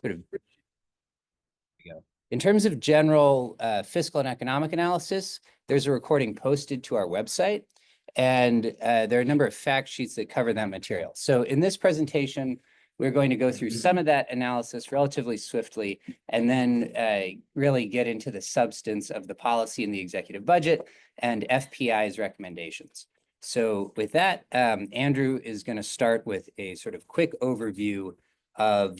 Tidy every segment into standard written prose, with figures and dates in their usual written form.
sort of in terms of general fiscal and economic analysis, there's a recording posted to our website, and there are a number of fact sheets that cover that material. So in this presentation, we're going to go through some of that analysis relatively swiftly, and then really get into the substance of the policy in the executive budget and FPI's recommendations. So with that, Andrew is going to start with a sort of quick overview of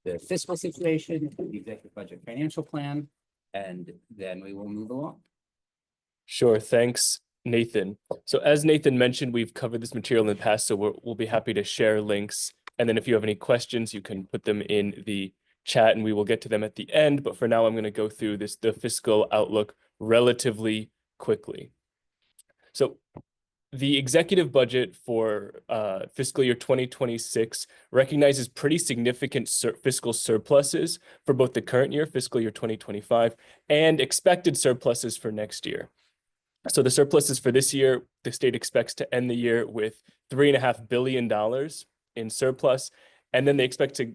the fiscal situation, the executive budget financial plan, and then we will move along. Sure, thanks, Nathan. So as Nathan mentioned, we've covered this material in the past, so we'll be happy to share links. And then if you have any questions, you can put them in the chat and we will get to them at the end. But for now, I'm going to go through the fiscal outlook relatively quickly. So the executive budget for fiscal year 2026 recognizes pretty significant fiscal surpluses for both the current year, fiscal year 2025, and expected surpluses for next year. So the surpluses for this year, the state expects to end the year with $3.5 billion in surplus, and then they expect to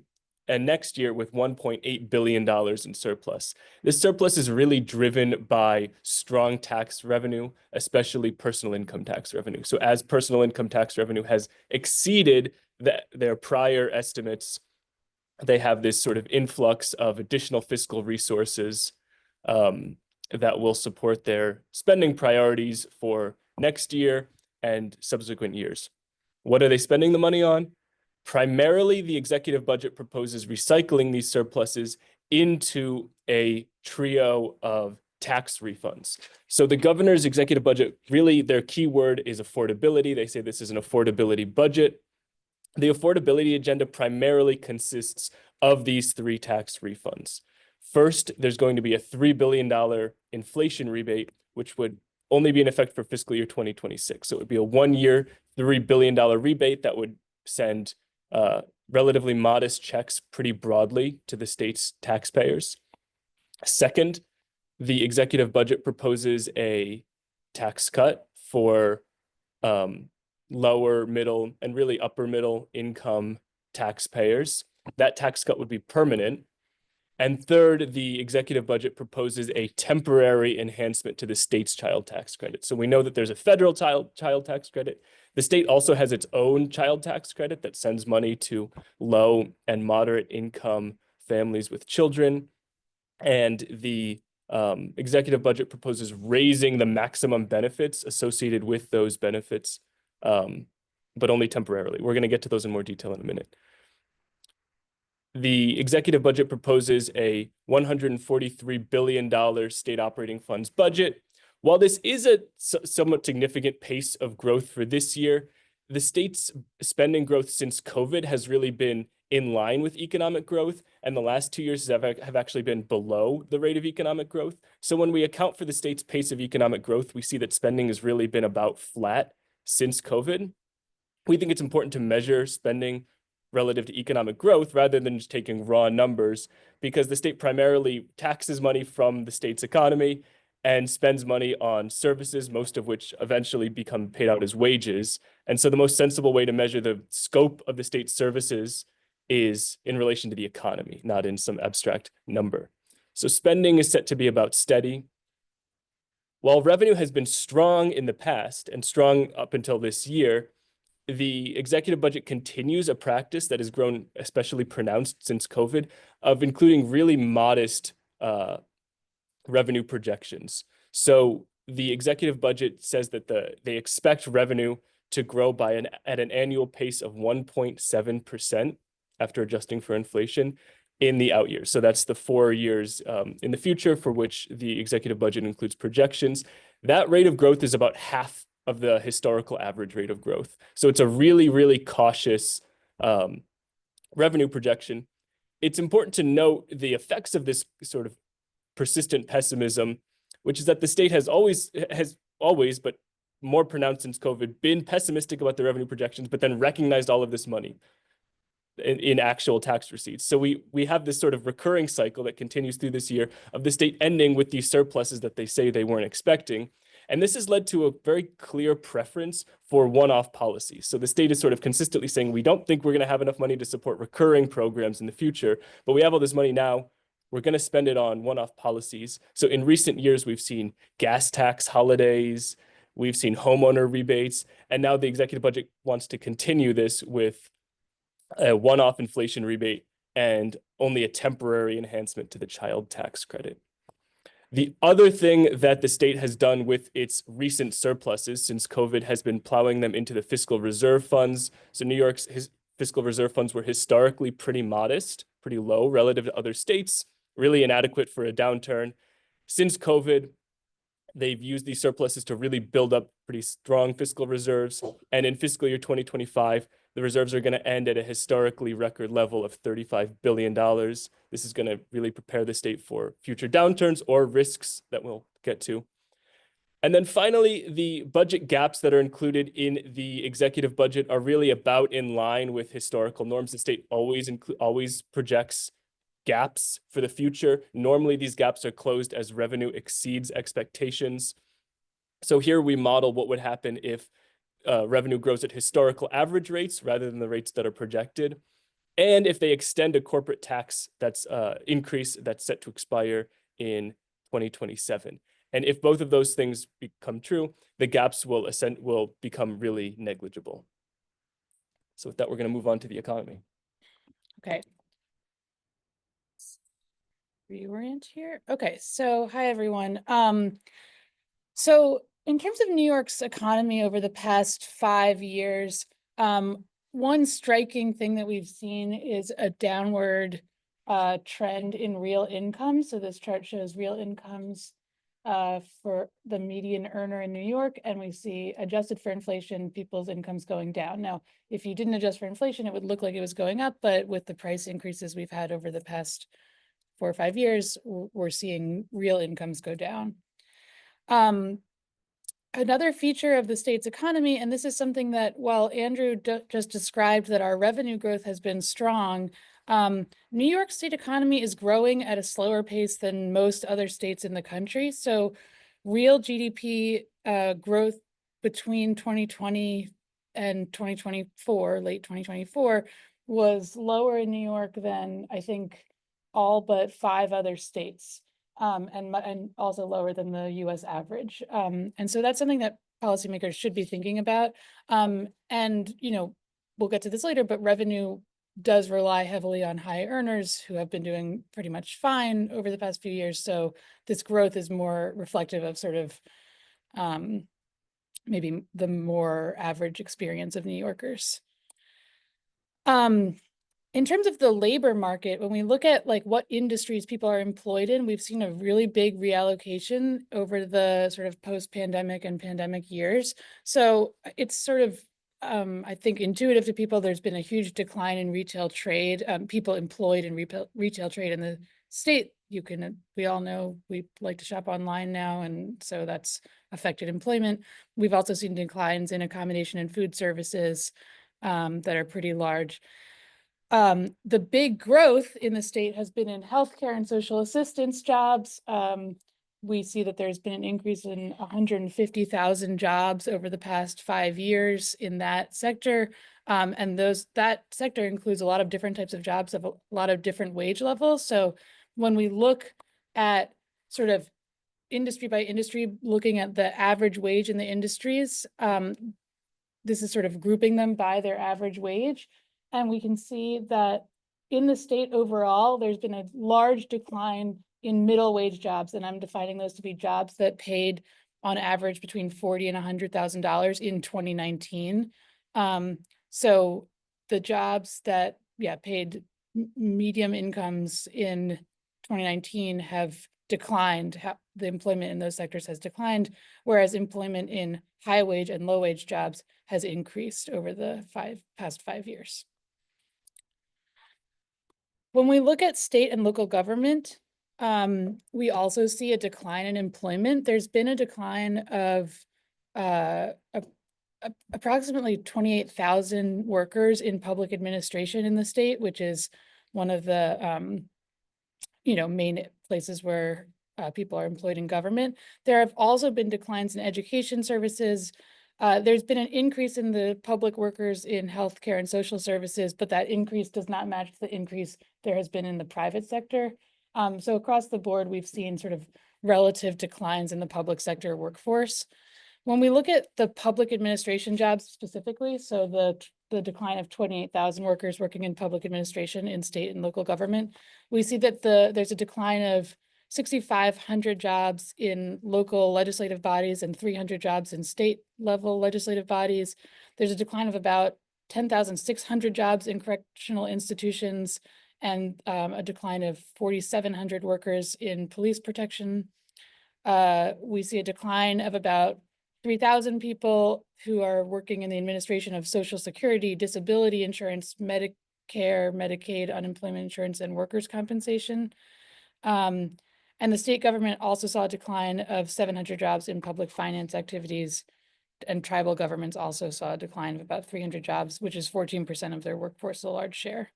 end next year with $1.8 billion in surplus. This surplus is really driven by strong tax revenue, especially personal income tax revenue. So as personal income tax revenue has exceeded their prior estimates, they have this sort of influx of additional fiscal resources that will support their spending priorities for next year and subsequent years. What are they spending the money on? Primarily, the executive budget proposes recycling these surpluses into a trio of tax refunds. So the governor's executive budget, really their key word is affordability. They say this is an affordability budget. The affordability agenda primarily consists of these three tax refunds. First, there's going to be a $3 billion inflation rebate, which would only be in effect for fiscal year 2026. So it would be a one-year, $3 billion rebate that would send relatively modest checks pretty broadly to the state's taxpayers. Second, the executive budget proposes a tax cut for lower, middle, and really upper middle income taxpayers. That tax cut would be permanent. And third, the executive budget proposes a temporary enhancement to the state's child tax credit. So we know that there's a federal child tax credit. The state also has its own child tax credit that sends money to low and moderate income families with children. And the executive budget proposes raising the maximum benefits associated with those benefits, but only temporarily. We're going to get to those in more detail in a minute. The executive budget proposes a $143 billion state operating funds budget. While this is a somewhat significant pace of growth for this year, the state's spending growth since COVID has really been in line with economic growth, and the last 2 years have actually been below the rate of economic growth. So when we account for the state's pace of economic growth, we see that spending has really been about flat since COVID. We think it's important to measure spending relative to economic growth rather than just taking raw numbers, because the state primarily taxes money from the state's economy and spends money on services, most of which eventually become paid out as wages. And so the most sensible way to measure the scope of the state's services is in relation to the economy, not in some abstract number. So spending is set to be about steady. While revenue has been strong in the past and strong up until this year, the executive budget continues a practice that has grown especially pronounced since COVID of including really modest revenue projections. So the executive budget says that they expect revenue to grow at an annual pace of 1.7% after adjusting for inflation in the out years. So that's the 4 years in the future for which the executive budget includes projections. That rate of growth is about half of the historical average rate of growth. So it's a really, really cautious revenue projection. It's important to note the effects of this sort of persistent pessimism, which is that the state has always, but more pronounced since COVID, been pessimistic about the revenue projections, but then recognized all of this money in actual tax receipts. So we have this sort of recurring cycle that continues through this year of the state ending with these surpluses that they say they weren't expecting. And this has led to a very clear preference for one-off policies. So the state is sort of consistently saying, we don't think we're going to have enough money to support recurring programs in the future, but we have all this money now. We're going to spend it on one-off policies. So in recent years, we've seen gas tax holidays, we've seen homeowner rebates, and now the executive budget wants to continue this with a one-off inflation rebate and only a temporary enhancement to the child tax credit. The other thing that the state has done with its recent surpluses, since COVID, has been plowing them into the fiscal reserve funds. So New York's fiscal reserve funds were historically pretty modest, pretty low relative to other states, really inadequate for a downturn. Since COVID, they've used these surpluses to really build up pretty strong fiscal reserves. And in fiscal year 2025, the reserves are going to end at a historically record level of $35 billion. This is going to really prepare the state for future downturns or risks that we'll get to. And then finally, the budget gaps that are included in the executive budget are really about in line with historical norms. The state always projects gaps for the future. Normally, these gaps are closed as revenue exceeds expectations. So here we model what would happen if revenue grows at historical average rates rather than the rates that are projected. And if they extend a corporate tax that's increase that's set to expire in 2027. And if both of those things become true, the gaps will become really negligible. So with that, we're going to move on to the economy. Okay. Reorient here. Okay, so hi everyone. So in terms of New York's economy over the past 5 years, one striking thing that we've seen is a downward trend in real income. So this chart shows real incomes for the median earner in New York, and we see adjusted for inflation, people's incomes going down. Now, if you didn't adjust for inflation, it would look like it was going up, but with the price increases we've had over the past 4 or 5 years, we're seeing real incomes go down. Another feature of the state's economy, and this is something that while Andrew just described that our revenue growth has been strong, New York state economy is growing at a slower pace than most other states in the country. So real GDP growth between 2020 and 2024, late 2024, was lower in New York than I think all but 5 other states, and also lower than the US average. And so that's something that policymakers should be thinking about. And, you know, we'll get to this later, but revenue does rely heavily on high earners who have been doing pretty much fine over the past few years. So this growth is more reflective of sort of maybe the more average experience of New Yorkers. In terms of the labor market, when we look at like what industries people are employed in, we've seen a really big reallocation over the sort of post-pandemic and pandemic years. So it's sort of, I think, intuitive to people. There's been a huge decline in retail trade, people employed in retail trade in the state. We all know we like to shop online now, and so that's affected employment. We've also seen declines in accommodation and food services that are pretty large. The big growth in the state has been in healthcare and social assistance jobs. We see that there's been an increase in 150,000 jobs over the past 5 years in that sector. And that sector includes a lot of different types of jobs of a lot of different wage levels. So when we look at sort of industry by industry, looking at the average wage in the industries, this is sort of grouping them by their average wage. And we can see that in the state overall, there's been a large decline in middle wage jobs. And I'm defining those to be jobs that paid on average between $40,000 and $100,000 in 2019. So the jobs that paid medium incomes in 2019 have declined. The employment in those sectors has declined, whereas employment in high wage and low wage jobs has increased over the past 5 years. When we look at state and local government, we also see a decline in employment. There's been a decline of approximately 28,000 workers in public administration in the state, which is one of the main places where people are employed in government. There have also been declines in education services. There's been an increase in the public workers in healthcare and social services, but that increase does not match the increase there has been in the private sector. So across the board, we've seen sort of relative declines in the public sector workforce. When we look at the public administration jobs specifically, so the decline of 28,000 workers working in public administration in state and local government, we see that there's a decline of 6,500 jobs in local legislative bodies and 300 jobs in state level legislative bodies. There's a decline of about 10,600 jobs in correctional institutions and a decline of 4,700 workers in police protection. We see a decline of about 3,000 people who are working in the administration of Social Security, disability insurance, Medicare, Medicaid, unemployment insurance, and workers' compensation. And the state government also saw a decline of 700 jobs in public finance activities, and tribal governments also saw a decline of about 300 jobs, which is 14% of their workforce, a large share.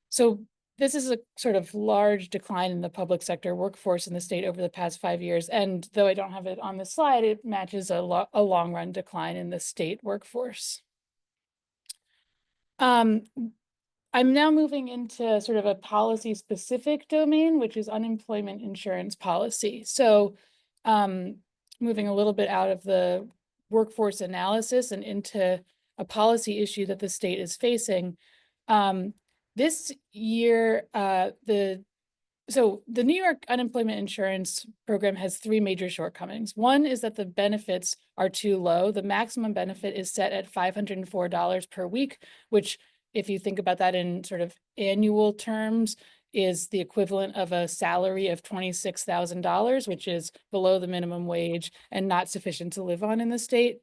So this is a sort of large decline in the public sector workforce in the state over the past 5 years. And though I don't have it on the slide, it matches a long run decline in the state workforce. I'm now moving into sort of a policy specific domain, which is unemployment insurance policy. So moving a little bit out of the workforce analysis and into a policy issue that the state is facing. This year, the New York unemployment insurance program has three major shortcomings. One is that the benefits are too low. The maximum benefit is set at $504 per week, which, if you think about that in sort of annual terms, is the equivalent of a salary of $26,000, which is below the minimum wage and not sufficient to live on in the state.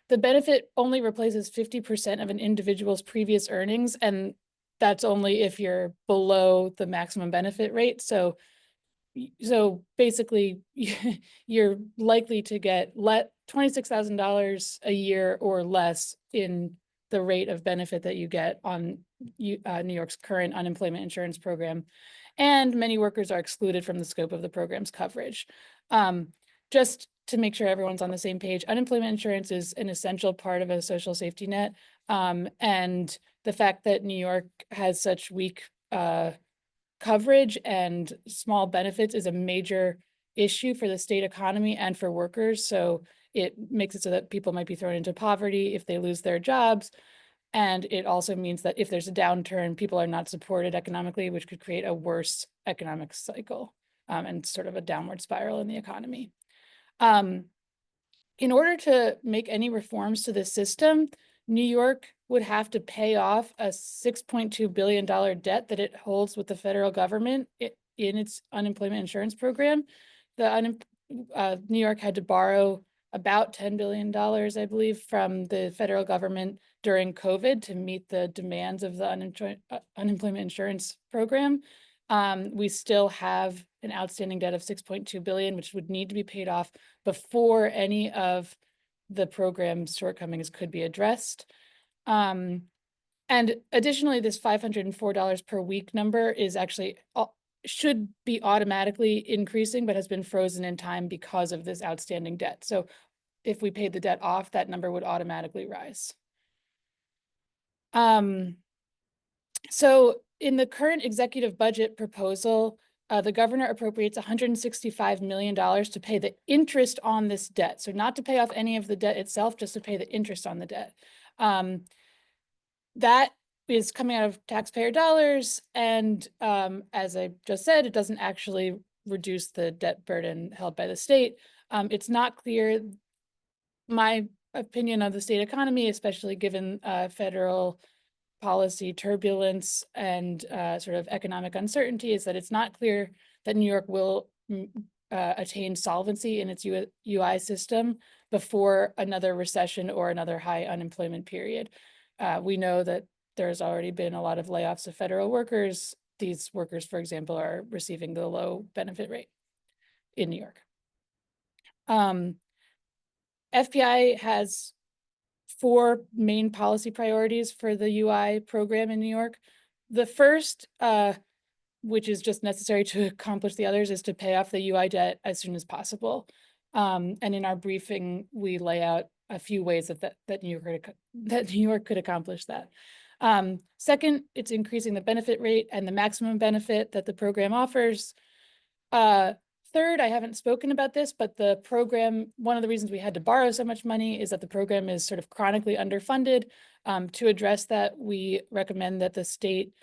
The benefit only replaces 50% of an individual's previous earnings, and that's only if you're below the maximum benefit rate. So basically, you're likely to get $26,000 a year or less in the rate of benefit that you get on New York's current unemployment insurance program. And many workers are excluded from the scope of the program's coverage. Just to make sure everyone's on the same page, unemployment insurance is an essential part of a social safety net. And the fact that New York has such weak coverage and small benefits is a major issue for the state economy and for workers. So it makes it so that people might be thrown into poverty if they lose their jobs. And it also means that if there's a downturn, people are not supported economically, which could create a worse economic cycle and sort of a downward spiral in the economy. In order to make any reforms to the system, New York would have to pay off a $6.2 billion debt that it holds with the federal government in its unemployment insurance program. New York had to borrow about $10 billion, I believe, from the federal government during COVID to meet the demands of the unemployment insurance program. We still have an outstanding debt of $6.2 billion, which would need to be paid off before any of the program's shortcomings could be addressed. And additionally, this $504 per week number is actually should be automatically increasing, but has been frozen in time because of this outstanding debt. So if we paid the debt off, that number would automatically rise. So in the current executive budget proposal, the governor appropriates $165 million to pay the interest on this debt. So not to pay off any of the debt itself, just to pay the interest on the debt. That is coming out of taxpayer dollars. And as I just said, it doesn't actually reduce the debt burden held by the state. It's not clear, my opinion of the state economy, especially given federal policy turbulence and sort of economic uncertainty, is that it's not clear that New York will attain solvency in its UI system before another recession or another high unemployment period. We know that there's already been a lot of layoffs of federal workers. These workers, for example, are receiving the low benefit rate in New York. FPI has 4 main policy priorities for the UI program in New York. The first which is just necessary to accomplish the others, is to pay off the UI debt as soon as possible. And in our briefing, we lay out a few ways that New York could accomplish that. Second, it's increasing the benefit rate and the maximum benefit that the program offers. Third, I haven't spoken about this, but the program, one of the reasons we had to borrow so much money is that the program is sort of chronically underfunded. To address that, we recommend that the state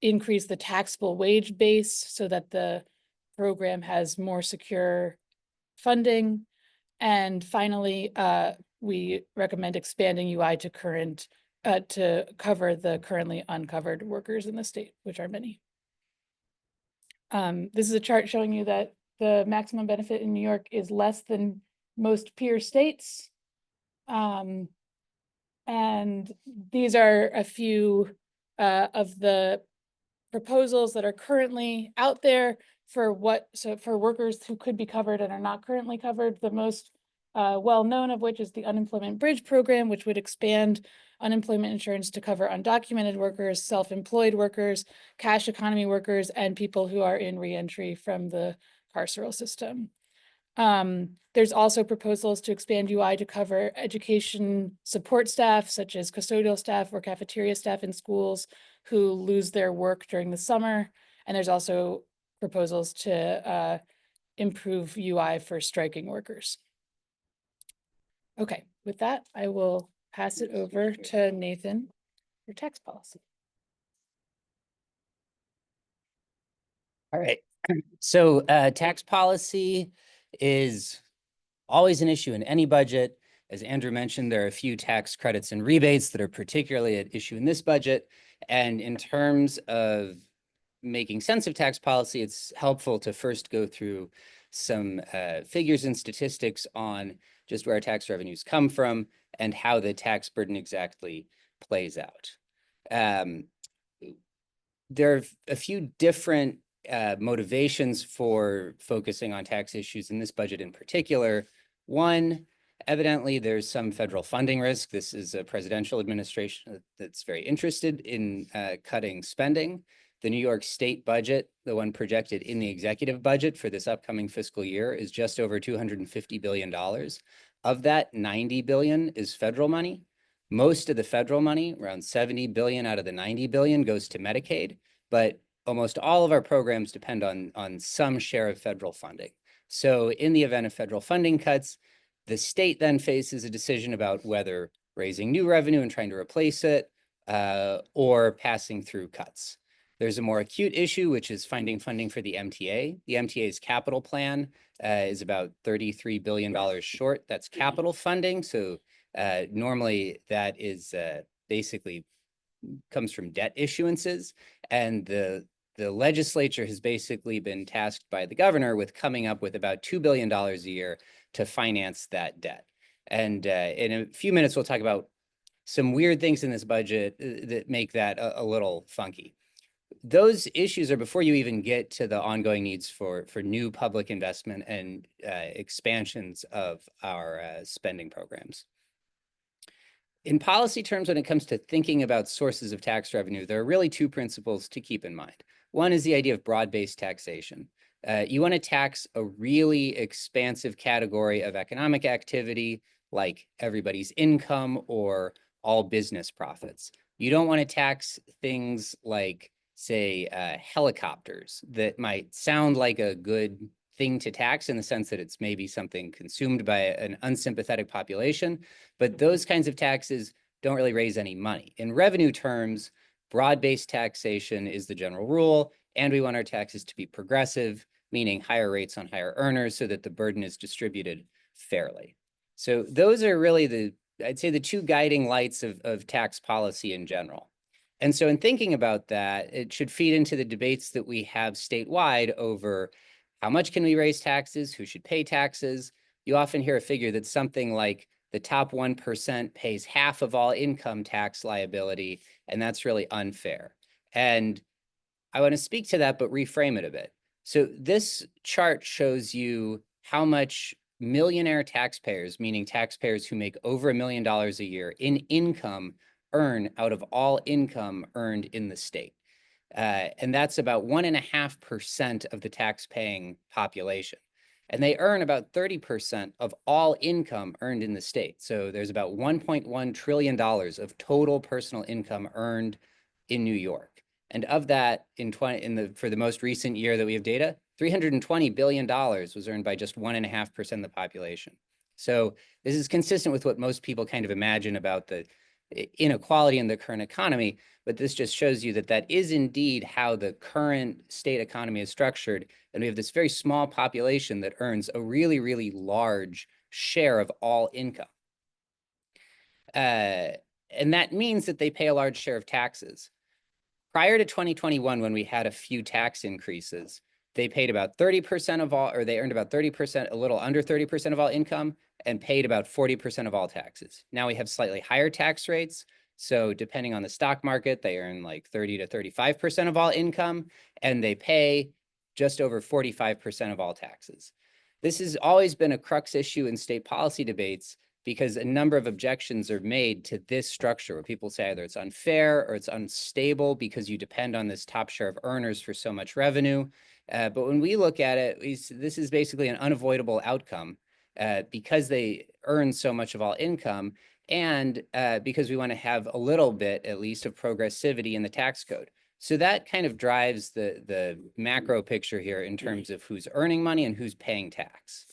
increase the taxable wage base so that the program has more secure funding. And finally, we recommend expanding UI to to cover the currently uncovered workers in the state, which are many. This is a chart showing you that the maximum benefit in New York is less than most peer states. And these are a few of the proposals that are currently out there for for workers who could be covered and are not currently covered. The most well-known of which is the Unemployment Bridge Program, which would expand unemployment insurance to cover undocumented workers, self-employed workers, cash economy workers, and people who are in reentry from the carceral system. There's also proposals to expand UI to cover education support staff, such as custodial staff or cafeteria staff in schools who lose their work during the summer. And there's also proposals to improve UI for striking workers. Okay, with that, I will pass it over to Nathan for tax policy. All right. So tax policy is always an issue in any budget. As Andrew mentioned, there are a few tax credits and rebates that are particularly at issue in this budget. And in terms of making sense of tax policy, it's helpful to first go through some figures and statistics on just where tax revenues come from and how the tax burden exactly plays out. There are a few different motivations for focusing on tax issues in this budget in particular. One, evidently, there's some federal funding risk. This is a presidential administration that's very interested in cutting spending. The New York State budget, the one projected in the executive budget for this upcoming fiscal year, is just over $250 billion. Of that, 90 billion is federal money. Most of the federal money, around 70 billion out of the 90 billion, goes to Medicaid, but almost all of our programs depend on some share of federal funding. So in the event of federal funding cuts, the state then faces a decision about whether raising new revenue and trying to replace it or passing through cuts. There's a more acute issue, which is finding funding for the MTA. The MTA's capital plan is about $33 billion short. That's capital funding. So normally that is basically comes from debt issuances. And the legislature has basically been tasked by the governor with coming up with about $2 billion a year to finance that debt. And in a few minutes, we'll talk about some weird things in this budget that make that a little funky. Those issues are before you even get to the ongoing needs for new public investment and expansions of our spending programs. In policy terms, when it comes to thinking about sources of tax revenue, there are really two principles to keep in mind. One is the idea of broad-based taxation. You want to tax a really expansive category of economic activity, like everybody's income or all business profits. You don't want to tax things like, say, helicopters that might sound like a good thing to tax in the sense that it's maybe something consumed by an unsympathetic population, but those kinds of taxes don't really raise any money. In revenue terms, broad-based taxation is the general rule, and we want our taxes to be progressive, meaning higher rates on higher earners so that the burden is distributed fairly. So those are really I'd say the two guiding lights of tax policy in general. And so in thinking about that, it should feed into the debates that we have statewide over how much can we raise taxes, who should pay taxes. You often hear a figure that's something like the top 1% pays half of all income tax liability, and that's really unfair. And I want to speak to that, but reframe it a bit. So this chart shows you how much millionaire taxpayers, meaning taxpayers who make over $1 million a year in income, earn out of all income earned in the state. And that's about 1.5% of the tax-paying population. And they earn about 30% of all income earned in the state. So there's about $1.1 trillion of total personal income earned in New York. And of that, for the most recent year that we have data, $320 billion was earned by just 1.5% of the population. So this is consistent with what most people kind of imagine about the inequality in the current economy, but this just shows you that that is indeed how the current state economy is structured. And we have this very small population that earns a really, really large share of all income. And that means that they pay a large share of taxes. Prior to 2021, when we had a few tax increases, they paid about 30% of all, or they earned about 30%, a little under 30% of all income, and paid about 40% of all taxes. Now we have slightly higher tax rates. So depending on the stock market, they earn like 30 to 35% of all income, and they pay just over 45% of all taxes. This has always been a crux issue in state policy debates, because a number of objections are made to this structure where people say either it's unfair or it's unstable because you depend on this top share of earners for so much revenue. But when we look at it, this is basically an unavoidable outcome because they earn so much of all income, and because we want to have a little bit, at least, of progressivity in the tax code. So that kind of drives the macro picture here in terms of who's earning money and who's paying tax.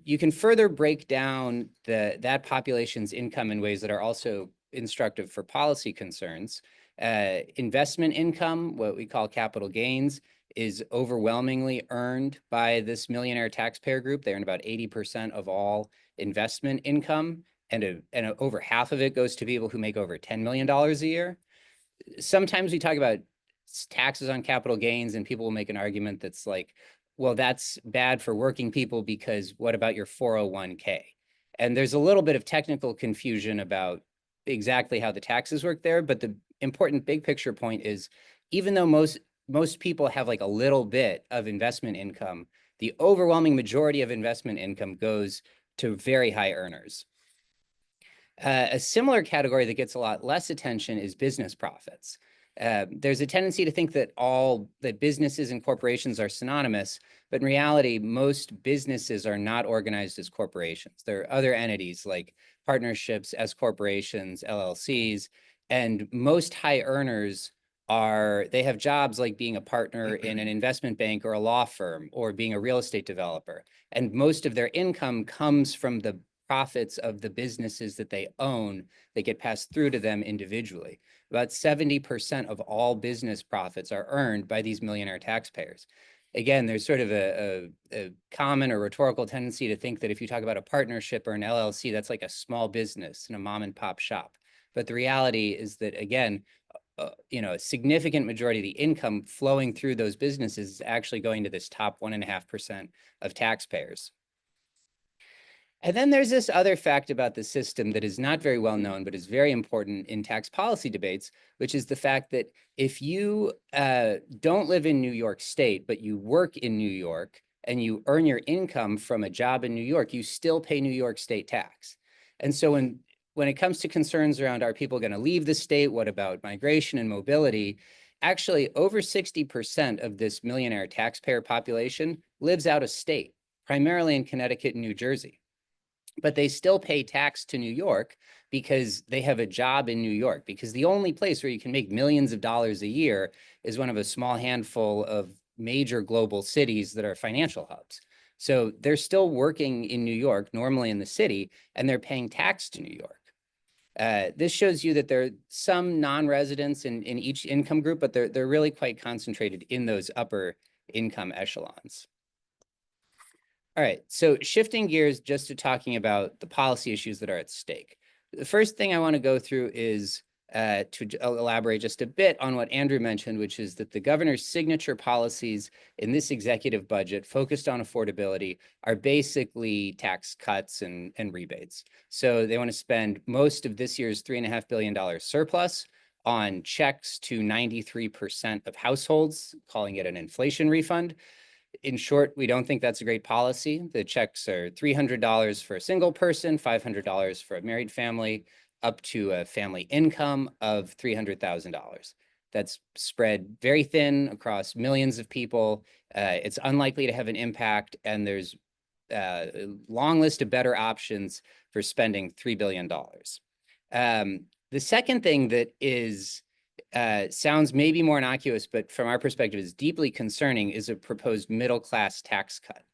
You can further break down that population's income in ways that are also instructive for policy concerns. Investment income, what we call capital gains, is overwhelmingly earned by this millionaire taxpayer group. They earn about 80% of all investment income, and over half of it goes to people who make over $10 million a year. Sometimes we talk about taxes on capital gains, and people will make an argument that's like, well, that's bad for working people because what about your 401k? And there's a little bit of technical confusion about exactly how the taxes work there. But the important big picture point is, even though most people have like a little bit of investment income, the overwhelming majority of investment income goes to very high earners. A similar category that gets a lot less attention is business profits. There's a tendency to think that that businesses and corporations are synonymous, but in reality, most businesses are not organized as corporations. There are other entities like partnerships, S corporations, LLCs, and most high earners they have jobs like being a partner in an investment bank or a law firm or being a real estate developer. And most of their income comes from the profits of the businesses that they own that get passed through to them individually. About 70% of all business profits are earned by these millionaire taxpayers. Again, there's sort of a common or rhetorical tendency to think that if you talk about a partnership or an LLC, that's like a small business and a mom and pop shop. But the reality is that, again, a significant majority of the income flowing through those businesses is actually going to this top 1.5% of taxpayers. And then there's this other fact about the system that is not very well known, but is very important in tax policy debates, which is the fact that if you don't live in New York State, but you work in New York and you earn your income from a job in New York, you still pay New York State tax. And so when it comes to concerns around, are people going to leave the state? What about migration and mobility? Actually, over 60% of this millionaire taxpayer population lives out of state, primarily in Connecticut and New Jersey. But they still pay tax to New York because they have a job in New York, because the only place where you can make millions of dollars a year is one of a small handful of major global cities that are financial hubs. So they're still working in New York, normally in the city, and they're paying tax to New York. This shows you that there are some non-residents in each income group, but they're really quite concentrated in those upper income echelons. All right, so shifting gears just to talking about the policy issues that are at stake. The first thing I want to go through is to elaborate just a bit on what Andrew mentioned, which is that the governor's signature policies in this executive budget focused on affordability are basically tax cuts and rebates. So they want to spend most of this year's $3.5 billion surplus on checks to 93% of households, calling it an inflation refund. In short, we don't think that's a great policy. The checks are $300 for a single person, $500 for a married family, up to a family income of $300,000. that's spread very thin across millions of people. It's unlikely to have an impact, and there's a long list of better options for spending $3 billion. The second thing that is sounds maybe more innocuous, but from our perspective is deeply concerning, is a proposed middle-class tax cut.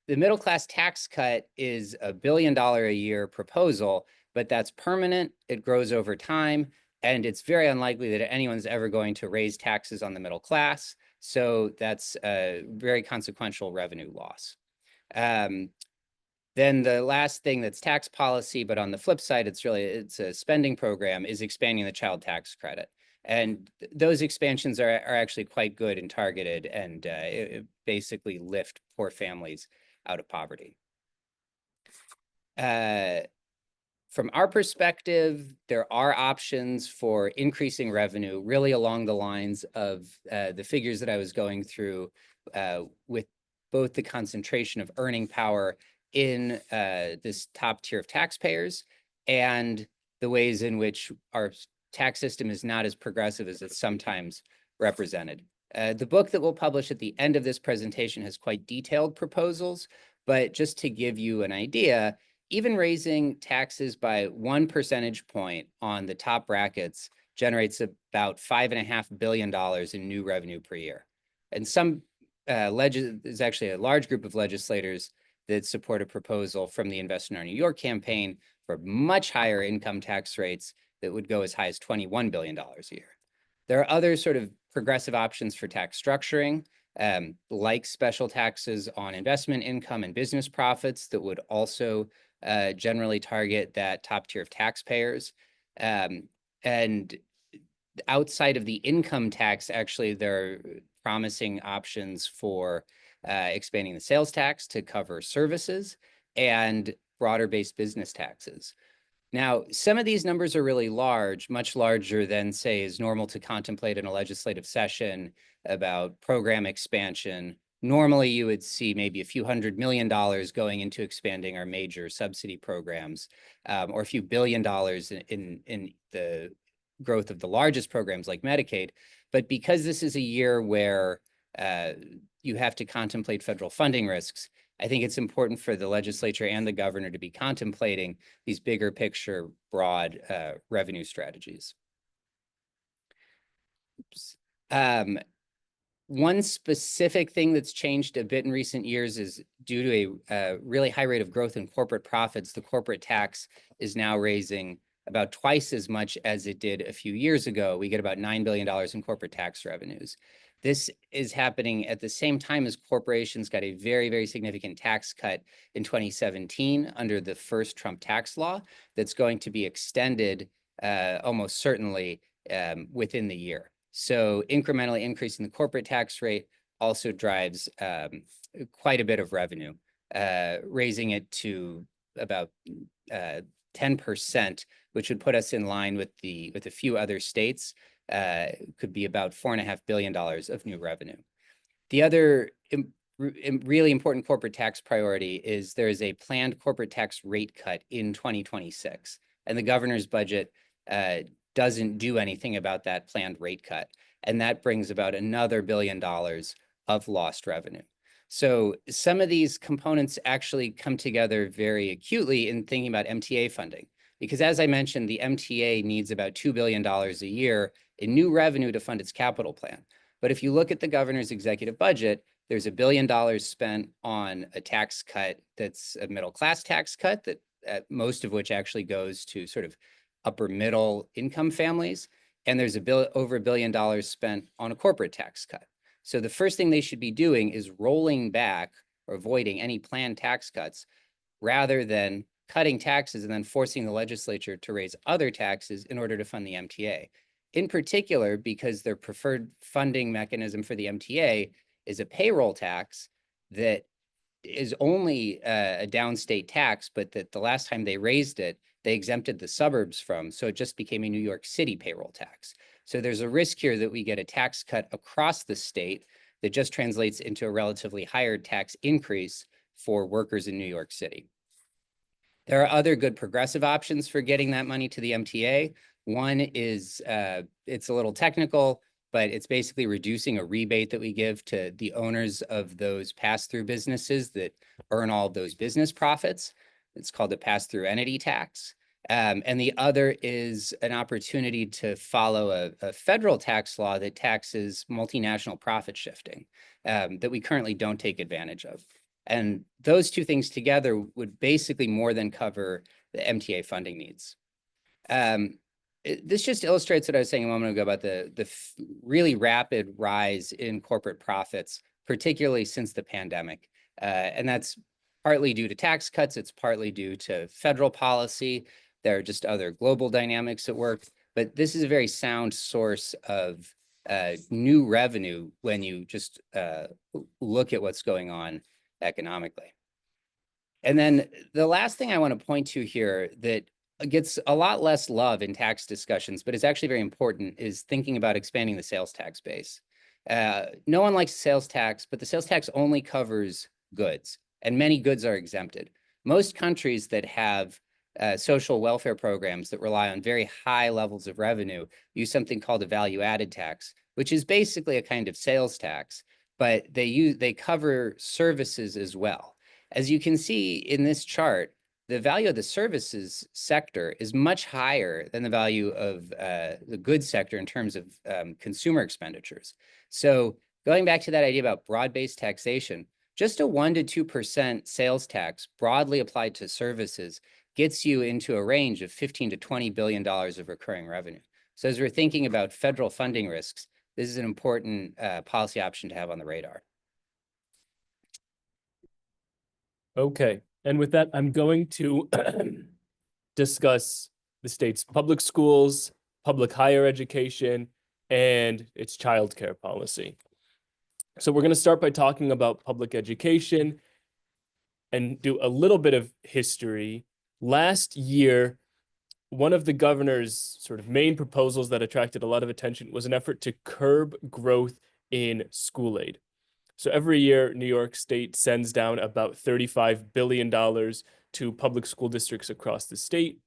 The middle-class tax cut is a $1 billion a year proposal, but that's permanent, it grows over time, and it's very unlikely that anyone's ever going to raise taxes on the middle class. So that's a very consequential revenue loss. Then the last thing that's tax policy, but on the flip side, it's a spending program, is expanding the child tax credit. And those expansions are actually quite good and targeted, and it basically lift poor families out of poverty. From our perspective, there are options for increasing revenue, really along the lines of the figures that I was going through, with both the concentration of earning power in this top tier of taxpayers and the ways in which our tax system is not as progressive as it's sometimes represented. The book that we'll publish at the end of this presentation has quite detailed proposals, but just to give you an idea, even raising taxes by 1 percentage point on the top brackets generates about $5.5 billion in new revenue per year. And there's actually a large group of legislators that support a proposal from the Invest in Our New York campaign for much higher income tax rates that would go as high as $21 billion a year. There are other sort of progressive options for tax structuring, like special taxes on investment income and business profits that would also generally target that top tier of taxpayers. And outside of the income tax, actually, there are promising options for expanding the sales tax to cover services and broader-based business taxes. Now, some of these numbers are really large, much larger than, say, is normal to contemplate in a legislative session about program expansion. Normally, you would see maybe a few $100 million going into expanding our major subsidy programs, or a few $1 billion in the growth of the largest programs like Medicaid. But because this is a year where you have to contemplate federal funding risks, I think it's important for the legislature and the governor to be contemplating these bigger picture, broad revenue strategies. One specific thing that's changed a bit in recent years is due to a really high rate of growth in corporate profits, the corporate tax is now raising about twice as much as it did a few years ago. We get about $9 billion in corporate tax revenues. This is happening at the same time as corporations got a very, very significant tax cut in 2017 under the first Trump tax law that's going to be extended almost certainly within the year. So incrementally increasing the corporate tax rate also drives quite a bit of revenue, raising it to about 10%, which would put us in line with a few other states. Could be about $4.5 billion of new revenue. The other really important corporate tax priority is there is a planned corporate tax rate cut in 2026, and the governor's budget doesn't do anything about that planned rate cut, and that brings about another $1 billion of lost revenue. So some of these components actually come together very acutely in thinking about MTA funding, because as I mentioned, the MTA needs about $2 billion a year in new revenue to fund its capital plan. But if you look at the governor's executive budget, there's $1 billion spent on a tax cut that's a middle-class tax cut, that most of which actually goes to sort of upper middle income families. And there's over $1 billion spent on a corporate tax cut. So the first thing they should be doing is rolling back or avoiding any planned tax cuts rather than cutting taxes and then forcing the legislature to raise other taxes in order to fund the MTA. In particular, because their preferred funding mechanism for the MTA is a payroll tax that is only a downstate tax, but that the last time they raised it, they exempted the suburbs from, so it just became a New York City payroll tax. So there's a risk here that we get a tax cut across the state that just translates into a relatively higher tax increase for workers in New York City. There are other good progressive options for getting that money to the MTA, One is, it's a little technical, but it's basically reducing a rebate that we give to the owners of those pass-through businesses that earn all of those business profits. It's called the pass-through entity tax. And the other is an opportunity to follow a federal tax law that taxes multinational profit shifting, that we currently don't take advantage of. And those two things together would basically more than cover the MTA funding needs. This just illustrates what I was saying a moment ago about the really rapid rise in corporate profits, particularly since the pandemic. And that's partly due to tax cuts. It's partly due to federal policy. There are just other global dynamics at work. But this is a very sound source of new revenue when you just look at what's going on economically. And then the last thing I want to point to here that gets a lot less love in tax discussions, but is actually very important, is thinking about expanding the sales tax base. No one likes sales tax, but the sales tax only covers goods, and many goods are exempted. Most countries that have social welfare programs that rely on very high levels of revenue use something called a value-added tax, which is basically a kind of sales tax, but they cover services as well. As you can see in this chart, the value of the services sector is much higher than the value of the goods sector in terms of consumer expenditures. So going back to that idea about broad-based taxation, just a 1 to 2% sales tax broadly applied to services gets you into a range of $15 to $20 billion of recurring revenue. So as we're thinking about federal funding risks, this is an important policy option to have on the radar. Okay, and with that, I'm going to discuss the state's public schools, public higher education, and its childcare policy. So we're going to start by talking about public education and do a little bit of history. Last year, one of the governor's sort of main proposals that attracted a lot of attention was an effort to curb growth in school aid. So every year, New York State sends down about $35 billion to public school districts across the state.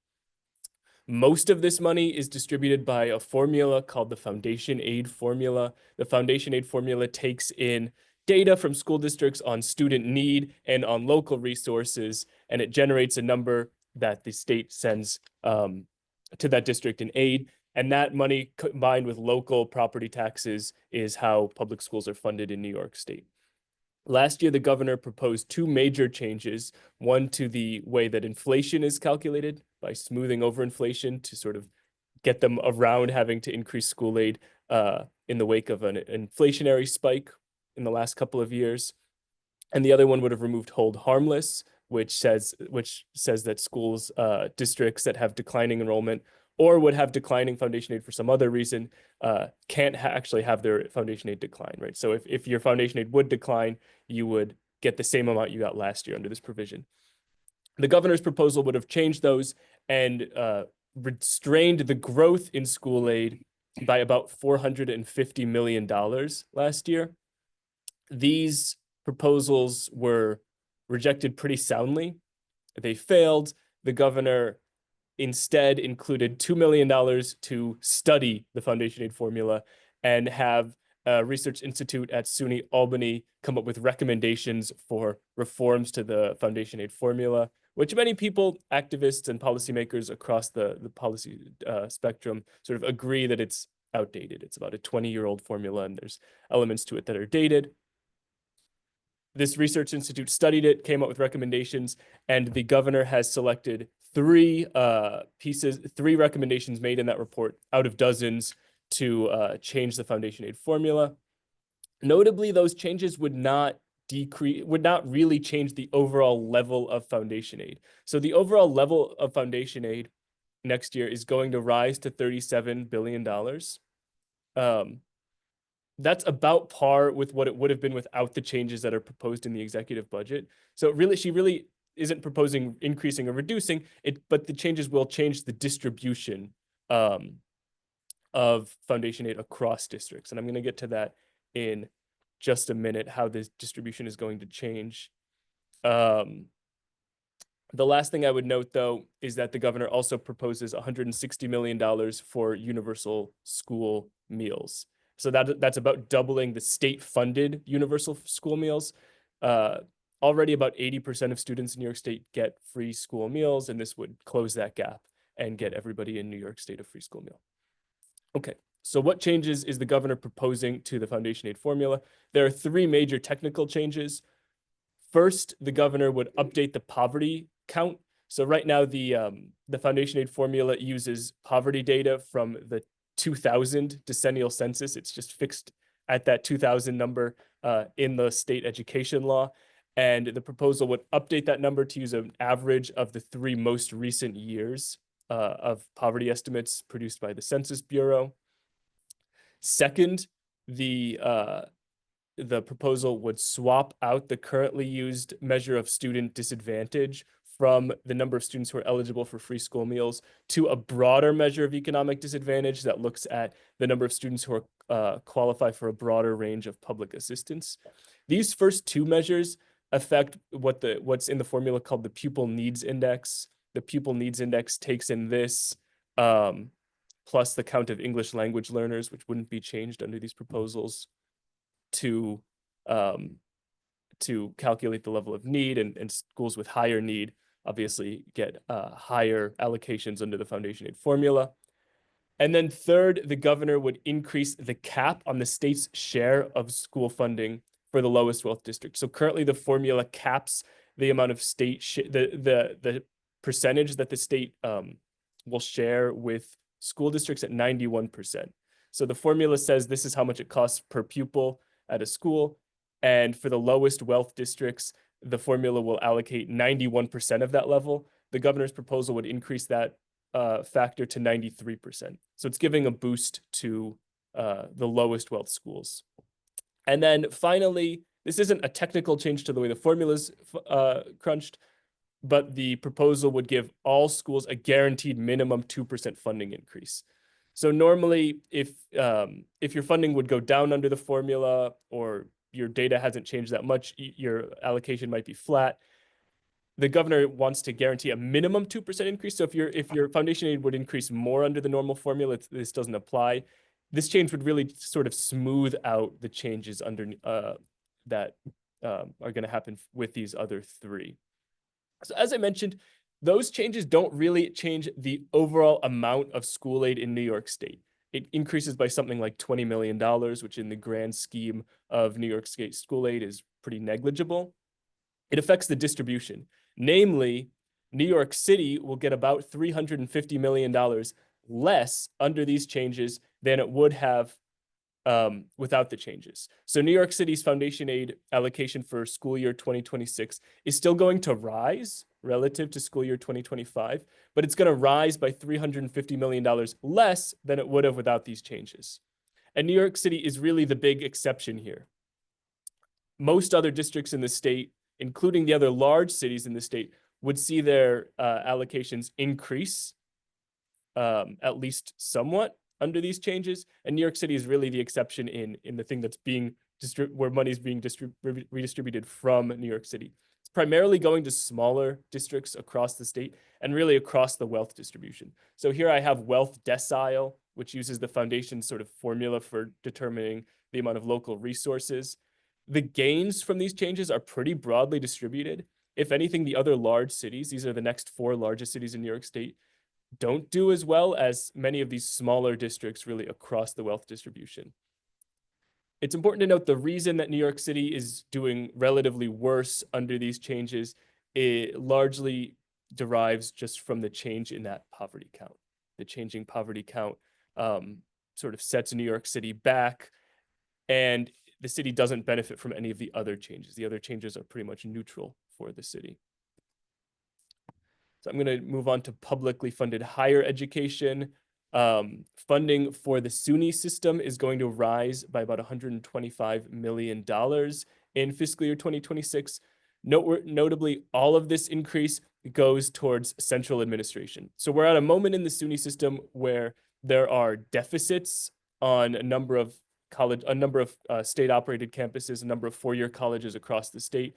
Most of this money is distributed by a formula called the Foundation Aid Formula. The Foundation Aid Formula takes in data from school districts on student need and on local resources, and it generates a number that the state sends to that district in aid. And that money combined with local property taxes is how public schools are funded in New York State. Last year, the governor proposed two major changes, one to the way that inflation is calculated by smoothing over inflation to sort of get them around having to increase school aid in the wake of an inflationary spike in the last couple of years. And the other one would have removed hold harmless, which says that schools, districts that have declining enrollment or would have declining foundation aid for some other reason, can't actually have their foundation aid decline, right? So if your foundation aid would decline, you would get the same amount you got last year under this provision. The governor's proposal would have changed those and restrained the growth in school aid by about $450 million last year. These proposals were rejected pretty soundly. They failed. The governor instead included $2 million to study the foundation aid formula and have a research institute at SUNY Albany come up with recommendations for reforms to the foundation aid formula, which many people, activists and policymakers across the policy spectrum sort of agree that it's outdated. It's about a 20-year-old formula and there's elements to it that are dated. This research institute studied it, came up with recommendations, and the governor has selected three recommendations made in that report out of dozens to change the foundation aid formula. Notably, those changes would not really change the overall level of foundation aid. So the overall level of foundation aid next year is going to rise to $37 billion. That's about par with what it would have been without the changes that are proposed in the executive budget. So she really isn't proposing increasing or reducing it, but the changes will change the distribution of foundation aid across districts. And I'm going to get to that in just a minute, how this distribution is going to change. The last thing I would note, though, is that the governor also proposes $160 million for universal school meals. So that's about doubling the state-funded universal school meals. Already about 80% of students in New York State get free school meals, and this would close that gap and get everybody in New York State a free school meal. Okay, so what changes is the governor proposing to the foundation aid formula? There are three major technical changes. First, the governor would update the poverty count. So right now, the foundation aid formula uses poverty data from the 2000 decennial census. It's just fixed at that 2000 number in the state education law. And the proposal would update that number to use an average of the three most recent years of poverty estimates produced by the Census Bureau. Second, the proposal would swap out the currently used measure of student disadvantage from the number of students who are eligible for free school meals to a broader measure of economic disadvantage that looks at the number of students who are qualify for a broader range of public assistance. These first two measures affect what's in the formula called the pupil needs index. The pupil needs index takes in this plus the count of English language learners, which wouldn't be changed under these proposals, to calculate the level of need, and schools with higher need obviously get higher allocations under the foundation aid formula. And then third, the governor would increase the cap on the state's share of school funding for the lowest wealth district. So currently the formula caps the amount of state the percentage that the state will share with school districts at 91%. So the formula says this is how much it costs per pupil at a school. And for the lowest wealth districts, the formula will allocate 91% of that level. The governor's proposal would increase that factor to 93%. So it's giving a boost to the lowest wealth schools. And then finally, this isn't a technical change to the way the formula's crunched, but the proposal would give all schools a guaranteed minimum 2% funding increase. So normally, if your funding would go down under the formula, or your data hasn't changed that much, your allocation might be flat. The governor wants to guarantee a minimum 2% increase. So if your foundation aid would increase more under the normal formula, this doesn't apply. This change would really sort of smooth out the changes under that are going to happen with these other three. So as I mentioned, those changes don't really change the overall amount of school aid in New York State. It increases by something like $20 million, which in the grand scheme of New York State school aid is pretty negligible. It affects the distribution. Namely, New York City will get about $350 million less under these changes than it would have without the changes. So New York City's foundation aid allocation for school year 2026 is still going to rise relative to school year 2025, but it's going to rise by $350 million less than it would have without these changes. And New York City is really the big exception here. Most other districts in the state, including the other large cities in the state, would see their allocations increase at least somewhat under these changes. And New York City is really the exception in the thing that's being where money is being redistributed from New York City. It's primarily going to smaller districts across the state and really across the wealth distribution. So here I have wealth decile, which uses the foundation sort of formula for determining the amount of local resources. The gains from these changes are pretty broadly distributed. If anything, the other large cities, these are the next four largest cities in New York State, don't do as well as many of these smaller districts really across the wealth distribution. It's important to note the reason that New York City is doing relatively worse under these changes, it largely derives just from the change in that poverty count. The changing poverty count sort of sets New York City back, and the city doesn't benefit from any of the other changes. The other changes are pretty much neutral for the city. So I'm going to move on to publicly funded higher education. Funding for the SUNY system is going to rise by about $125 million in fiscal year 2026. Notably, all of this increase goes towards central administration. So we're at a moment in the SUNY system where there are deficits on a number of state-operated campuses, a number of four-year colleges across the state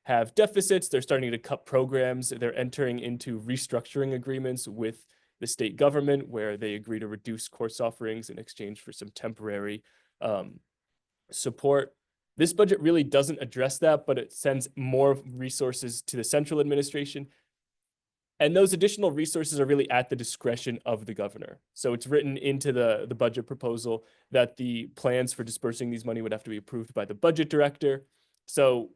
have deficits. They're starting to cut programs. They're entering into restructuring agreements with the state government where they agree to reduce course offerings in exchange for some temporary support. This budget really doesn't address that, but it sends more resources to the central administration. And those additional resources are really at the discretion of the governor. So it's written into the budget proposal that the plans for dispersing these money would have to be approved by the budget director. So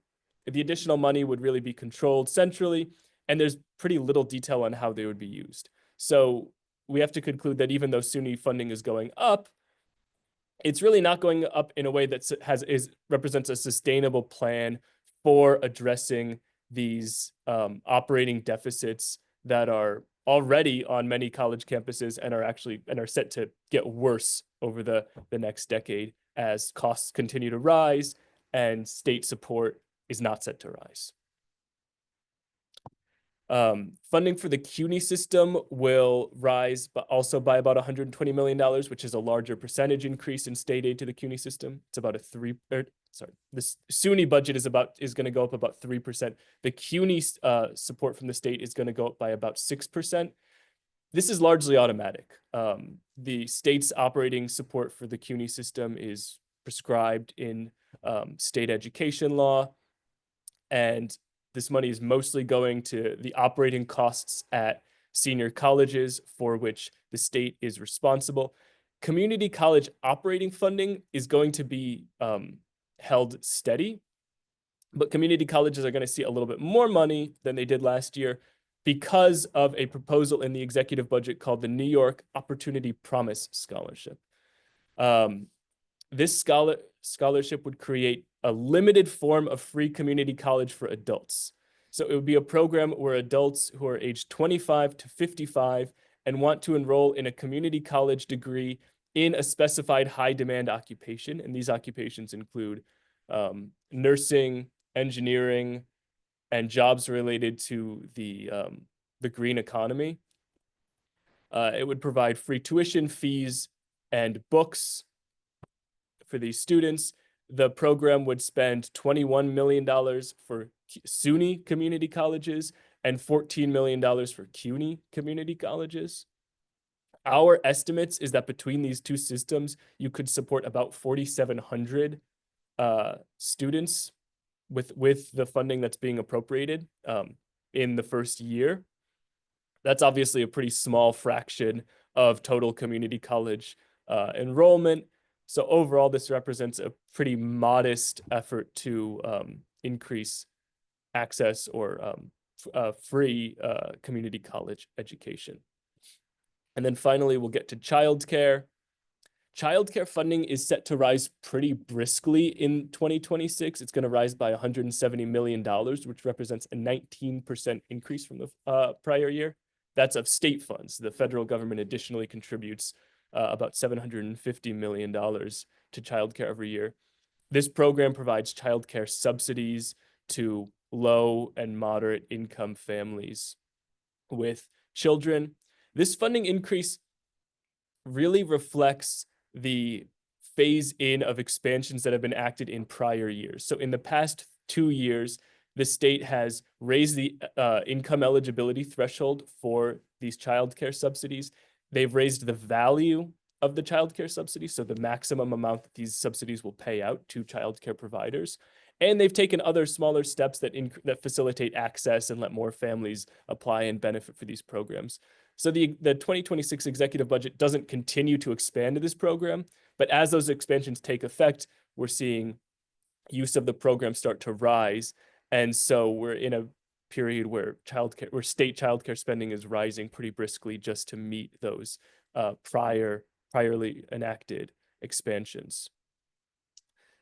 the additional money would really be controlled centrally, and there's pretty little detail on how they would be used. So we have to conclude that even though SUNY funding is going up, it's really not going up in a way that represents a sustainable plan for addressing these operating deficits that are already on many college campuses and are set to get worse over the next decade as costs continue to rise and state support is not set to rise. Funding for the CUNY system will rise, but also by about $120 million, which is a larger percentage increase in state aid to the CUNY system. It's about this SUNY budget is going to go up about 3%. The CUNY support from the state is going to go up by about 6%. This is largely automatic. The state's operating support for the CUNY system is prescribed in state education law, and this money is mostly going to the operating costs at senior colleges for which the state is responsible. Community college operating funding is going to be held steady, but community colleges are going to see a little bit more money than they did last year because of a proposal in the executive budget called the New York Opportunity Promise Scholarship. This scholarship would create a limited form of free community college for adults. So it would be a program where adults who are aged 25 to 55 and want to enroll in a community college degree in a specified high demand occupation. And these occupations include nursing, engineering, and jobs related to the green economy. It would provide free tuition, fees, and books for these students. The program would spend $21 million for SUNY community colleges and $14 million for CUNY community colleges. Our estimates is that between these two systems, you could support about 4,700 students with the funding that's being appropriated in the first year. That's obviously a pretty small fraction of total community college enrollment. So overall, this represents a pretty modest effort to increase access or free community college education. And then finally, we'll get to childcare. Childcare funding is set to rise pretty briskly in 2026. It's going to rise by $170 million, which represents a 19% increase from the prior year. That's of state funds. The federal government additionally contributes about $750 million to childcare every year. This program provides childcare subsidies to low and moderate income families with children. This funding increase really reflects the phase in of expansions that have been acted in prior years. So in the past 2 years, the state has raised the income eligibility threshold for these childcare subsidies. They've raised the value of the childcare subsidy, so the maximum amount that these subsidies will pay out to childcare providers. And they've taken other smaller steps that facilitate access and let more families apply and benefit for these programs. So the 2026 executive budget doesn't continue to expand this program, but as those expansions take effect, we're seeing use of the program start to rise. And so we're in a period where state childcare spending is rising pretty briskly just to meet those priorly enacted expansions.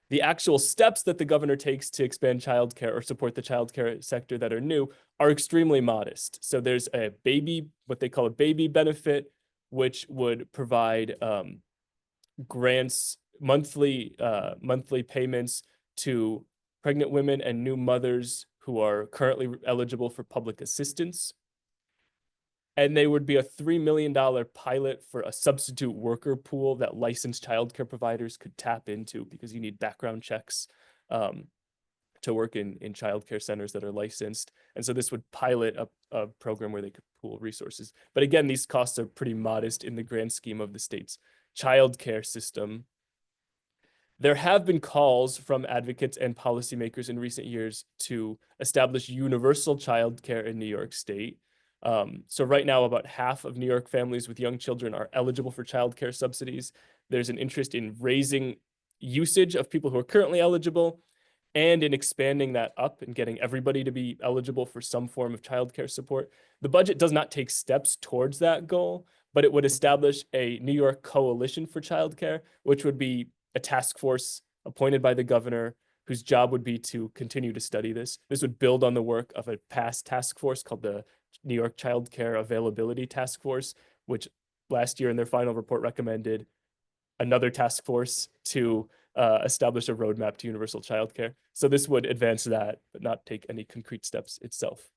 The actual steps that the governor takes to expand childcare or support the childcare sector that are new are extremely modest. So there's what they call a baby benefit, which would provide grants, monthly payments to pregnant women and new mothers who are currently eligible for public assistance. And they would be a $3 million pilot for a substitute worker pool that licensed childcare providers could tap into because you need background checks to work in childcare centers that are licensed. And so this would pilot a program where they could pool resources. But again, these costs are pretty modest in the grand scheme of the state's childcare system. There have been calls from advocates and policymakers in recent years to establish universal childcare in New York State. So right now, about half of New York families with young children are eligible for childcare subsidies. There's an interest in raising usage of people who are currently eligible and in expanding that up and getting everybody to be eligible for some form of childcare support. The budget does not take steps towards that goal, but it would establish a New York coalition for childcare, which would be a task force appointed by the governor whose job would be to continue to study this. This would build on the work of a past task force called the New York Child Care Availability Task Force, which last year in their final report recommended another task force to establish a roadmap to universal childcare. So this would advance that, but not take any concrete steps itself.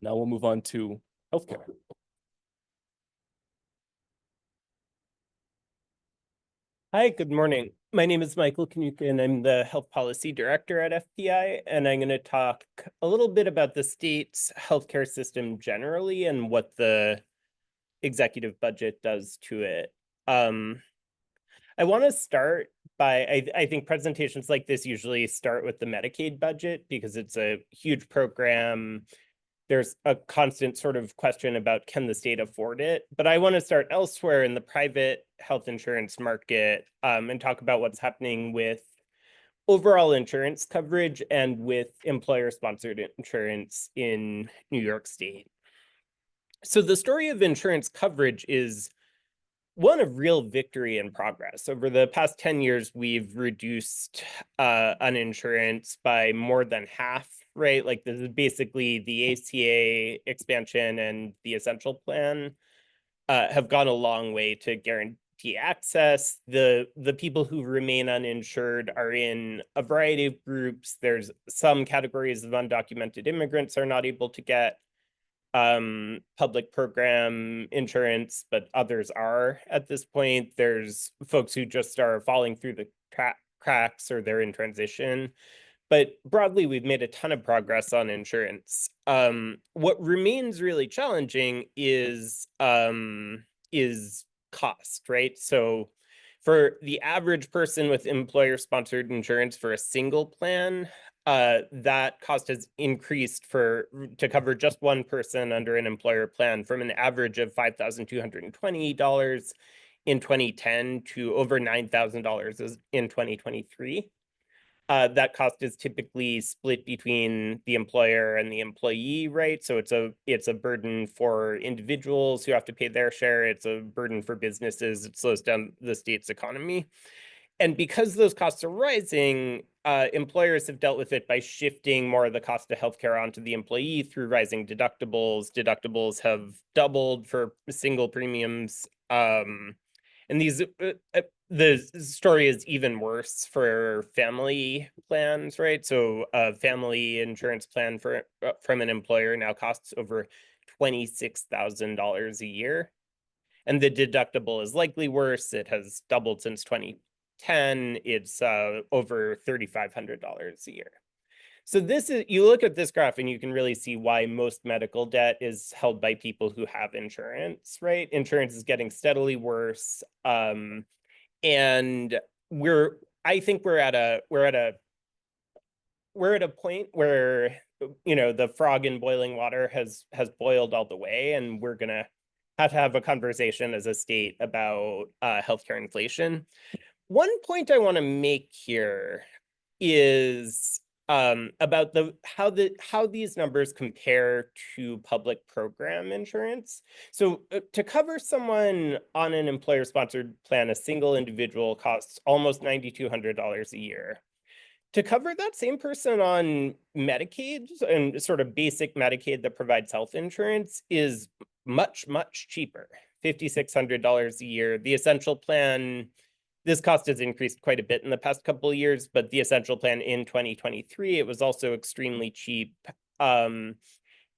Now we'll move on to healthcare. Hi, good morning. My name is Michael Kanuka, and I'm the Health Policy Director at FPI, and I'm going to talk a little bit about the state's healthcare system generally and what the executive budget does to it. I want to start by, I think presentations like this usually start with the Medicaid budget because it's a huge program. There's a constant sort of question about can the state afford it? But I want to start elsewhere in the private health insurance market and talk about what's happening with overall insurance coverage and with employer-sponsored insurance in New York State. So the story of insurance coverage is one of real victory and progress. Over the past 10 years, we've reduced uninsurance by more than half, right? Like this is basically the ACA expansion and the essential plan have gone a long way to guarantee access. The people who remain uninsured are in a variety of groups. There's some categories of undocumented immigrants are not able to get public program insurance, but others are at this point. There's folks who just are falling through the cracks or they're in transition. But broadly, we've made a ton of progress on insurance. What remains really challenging is cost, right? So for the average person with employer-sponsored insurance for a single plan, that cost has increased to cover just one person under an employer plan from an average of $5,220 in 2010 to over $9,000 in 2023. That cost is typically split between the employer and the employee, right? So it's a burden for individuals who have to pay their share. It's a burden for businesses. It slows down the state's economy. And because those costs are rising, employers have dealt with it by shifting more of the cost of healthcare onto the employee through rising deductibles. Deductibles have doubled for single premiums. And the story is even worse for family plans, right? So a family insurance plan from an employer now costs over $26,000 a year. And the deductible is likely worse. It has doubled since 2010. It's over $3,500 a year. So you look at this graph and you can really see why most medical debt is held by people who have insurance, right? Insurance is getting steadily worse. And I think we're at a point where, you know, the frog in boiling water has boiled all the way, and we're gonna have to have a conversation as a state about healthcare inflation. One point I want to make here is about how these numbers compare to public program insurance. So to cover someone on an employer-sponsored plan, a single individual costs almost $9,200 a year. To cover that same person on Medicaid and sort of basic Medicaid that provides health insurance is much, much cheaper, $5,600 a year. The essential plan, this cost has increased quite a bit in the past couple of years, but the essential plan in 2023, it was also extremely cheap. And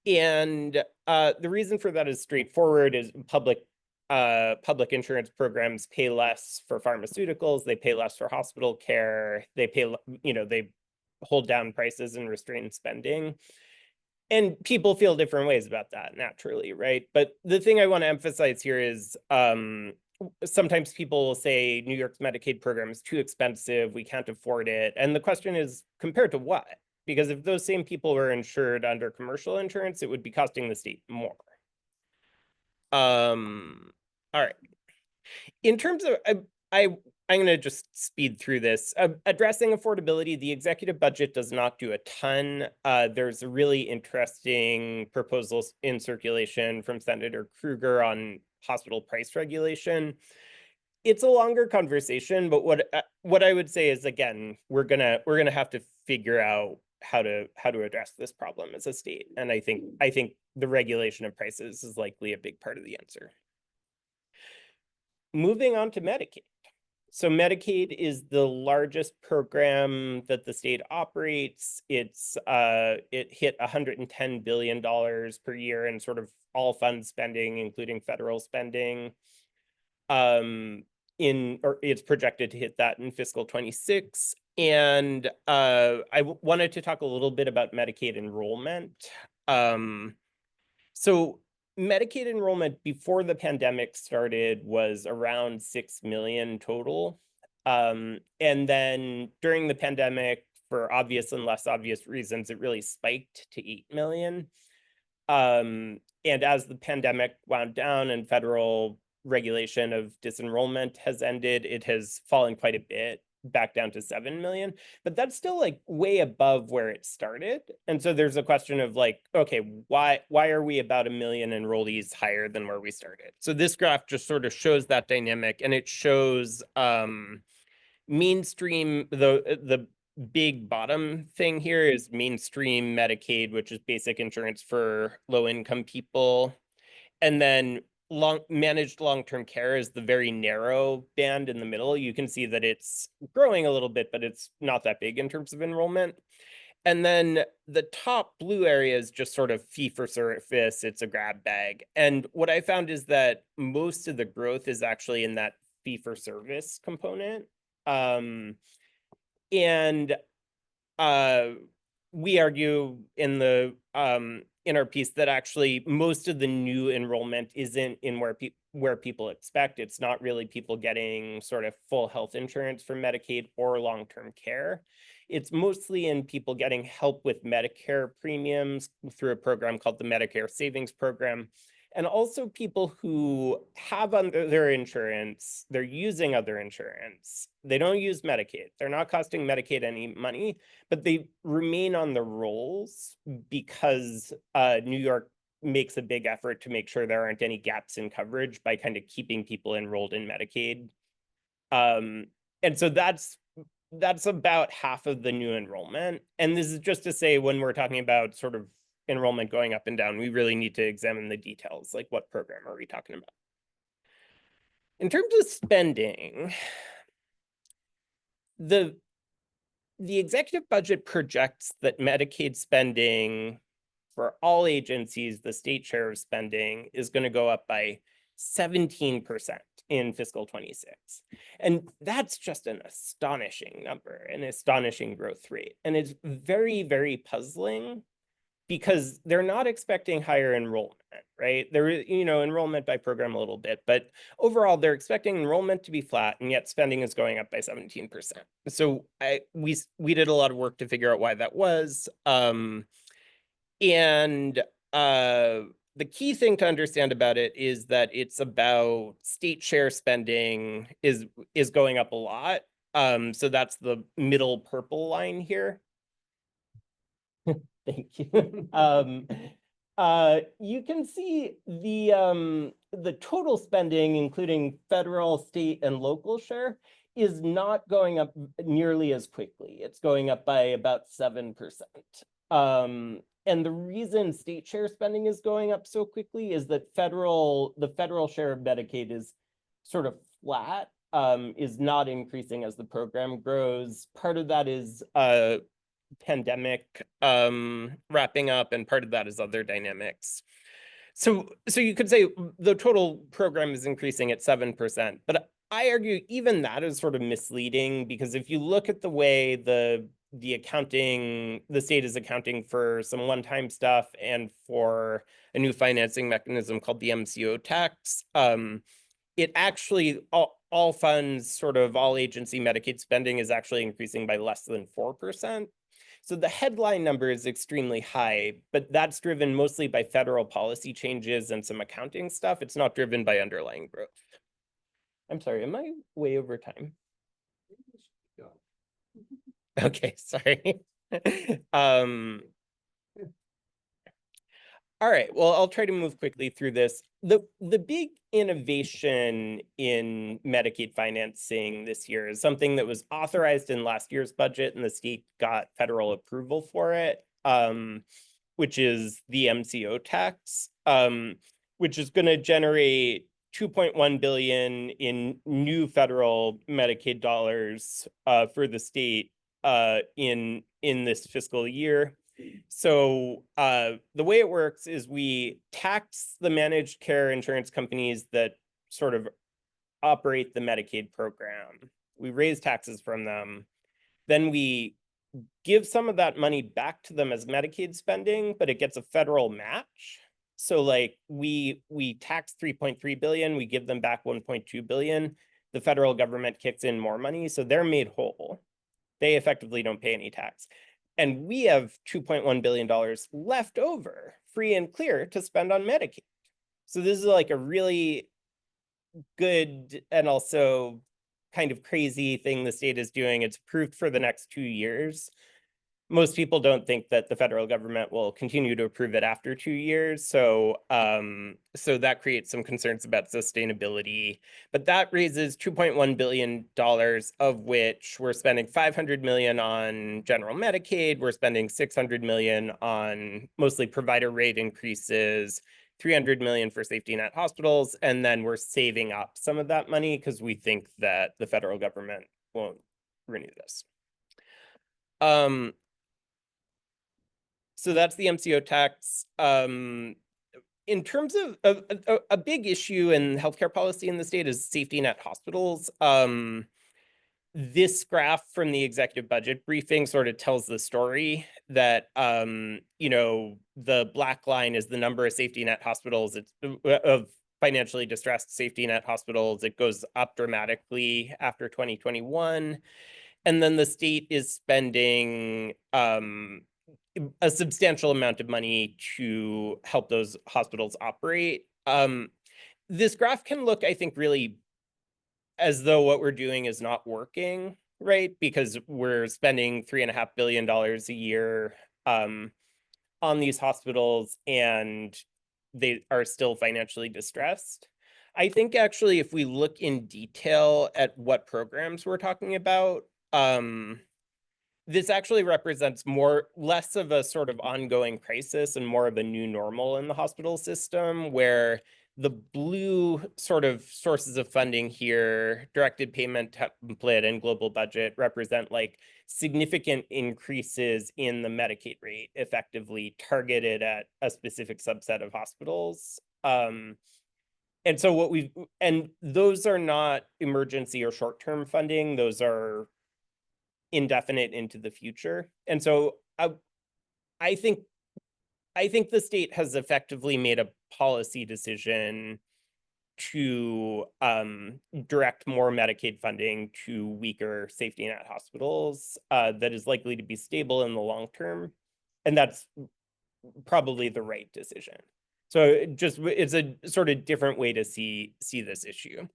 the reason for that is straightforward, is public insurance programs pay less for pharmaceuticals, they pay less for hospital care, they pay, you know, they hold down prices and restrain spending. And people feel different ways about that naturally, right? But the thing I want to emphasize here is sometimes people will say New York's Medicaid program is too expensive, we can't afford it. And the question is, compared to what? Because if those same people were insured under commercial insurance, it would be costing the state more. All right. In terms of, I'm going to just speed through this. Addressing affordability, the executive budget does not do a ton. There's a really interesting proposals in circulation from Senator Kruger on hospital price regulation. It's a longer conversation, but what I would say is, again, we're gonna have to figure out how to address this problem as a state. And I think the regulation of prices is likely a big part of the answer. Moving on to Medicaid. So Medicaid is the largest program that the state operates. It hit $110 billion per year in sort of all fund spending, including federal spending. It's projected to hit that in fiscal 26. And I wanted to talk a little bit about Medicaid enrollment. So Medicaid enrollment before the pandemic started was around 6 million total. And then during the pandemic, for obvious and less obvious reasons, it really spiked to 8 million. And as the pandemic wound down and federal regulation of disenrollment has ended, it has fallen quite a bit, back down to 7 million, but that's still like way above where it started. And so there's a question of like, okay, why are we about 1 million enrollees higher than where we started? So this graph just sort of shows that dynamic, and it shows mainstream, the big bottom thing here is mainstream Medicaid, which is basic insurance for low income people. And then managed long-term care is the very narrow band in the middle. You can see that it's growing a little bit, but it's not that big in terms of enrollment. And then the top blue area is just sort of fee for service. It's a grab bag. And what I found is that most of the growth is actually in that fee for service component. We argue in the in our piece that actually most of the new enrollment isn't in where people expect. It's not really people getting sort of full health insurance from Medicaid or long-term care. It's mostly in people getting help with Medicare premiums through a program called the Medicare Savings Program. And also people who have under their insurance, they're using other insurance. They don't use Medicaid. They're not costing Medicaid any money, but they remain on the rolls because New York makes a big effort to make sure there aren't any gaps in coverage by kind of keeping people enrolled in Medicaid. And so that's about half of the new enrollment. And this is just to say, when we're talking about sort of enrollment going up and down, we really need to examine the details, like what program are we talking about? In terms of spending, the executive budget projects that Medicaid spending for all agencies, the state share of spending, is going to go up by 17% in fiscal 26. And that's just an astonishing number, an astonishing growth rate. And it's very, very puzzling because they're not expecting higher enrollment, right? There is, enrollment by program a little bit, but overall they're expecting enrollment to be flat, and yet spending is going up by 17%. So we did a lot of work to figure out why that was. The key thing to understand about it is that it's about state share spending is going up a lot. So that's the middle purple line here. Thank you. You can see the total spending, including federal, state, and local share, is not going up nearly as quickly. It's going up by about 7%. And the reason state share spending is going up so quickly is that the federal share of Medicaid is sort of flat, is not increasing as the program grows. Part of that is pandemic wrapping up, and part of that is other dynamics. So you could say the total program is increasing at 7%, but I argue even that is sort of misleading, because if you look at the way the the state is accounting for some one-time stuff and for a new financing mechanism called the MCO tax. It actually, all funds, sort of all agency Medicaid spending is actually increasing by less than 4%. So the headline number is extremely high, but that's driven mostly by federal policy changes and some accounting stuff. It's not driven by underlying growth. I'm sorry, am I way over time? Okay, sorry. All right, well, I'll try to move quickly through this. The big innovation in Medicaid financing this year is something that was authorized in last year's budget, and the state got federal approval for it, which is the MCO tax, which is going to generate 2.1 billion in new federal Medicaid dollars for the state in this fiscal year. So the way it works is we tax the managed care insurance companies that sort of operate the Medicaid program. We raise taxes from them. Then we give some of that money back to them as Medicaid spending, but it gets a federal match. So like we tax 3.3 billion, we give them back 1.2 billion. The federal government kicks in more money, so they're made whole. They effectively don't pay any tax. And we have $2.1 billion left over, free and clear, to spend on Medicaid. So this is like a really good and also kind of crazy thing the state is doing. It's approved for the next 2 years. Most people don't think that the federal government will continue to approve it after 2 years. So, so that creates some concerns about sustainability. But that raises $2.1 billion, of which we're spending $500 million on general Medicaid. We're spending $600 million on mostly provider rate increases, $300 million for safety net hospitals, and then we're saving up some of that money because we think that the federal government won't renew this. So that's the MCO tax. In terms of a big issue in healthcare policy in the state is safety net hospitals. This graph from the executive budget briefing sort of tells the story that, you know, the black line is the number of safety net hospitals. It's of financially distressed safety net hospitals. It goes up dramatically after 2021. And then the state is spending a substantial amount of money to help those hospitals operate. This graph can look, I think, really as though what we're doing is not working, right? Because we're spending $3.5 billion a year on these hospitals and they are still financially distressed. I think actually, if we look in detail at what programs we're talking about, this actually represents less of a sort of ongoing crisis and more of a new normal in the hospital system, where the blue sort of sources of funding here, directed payment template and global budget, represent like significant increases in the Medicaid rate, effectively targeted at a specific subset of hospitals. And so and those are not emergency or short-term funding, those are indefinite into the future. And so I think the state has effectively made a policy decision to direct more Medicaid funding to weaker safety net hospitals that is likely to be stable in the long term. And that's probably the right decision. So it's a sort of different way to see this issue.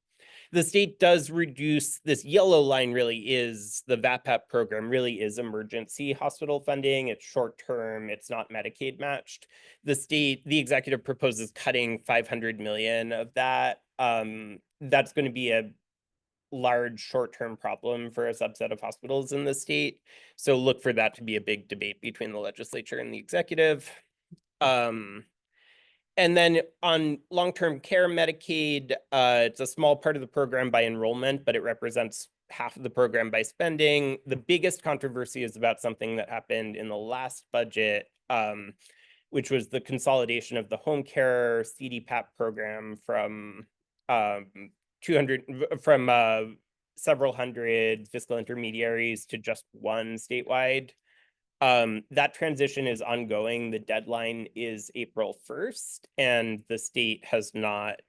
The state does reduce, this yellow line really is, the VAPAP program really is emergency hospital funding. It's short-term, it's not Medicaid matched. The executive proposes cutting 500 million of that. That's going to be a large short-term problem for a subset of hospitals in the state. So look for that to be a big debate between the legislature and the executive. And then on long-term care Medicaid, it's a small part of the program by enrollment, but it represents half of the program by spending. The biggest controversy is about something that happened in the last budget, which was the consolidation of the home care CDPAP program from several hundred fiscal intermediaries to just one statewide. That transition is ongoing. The deadline is April 1st, and the state has not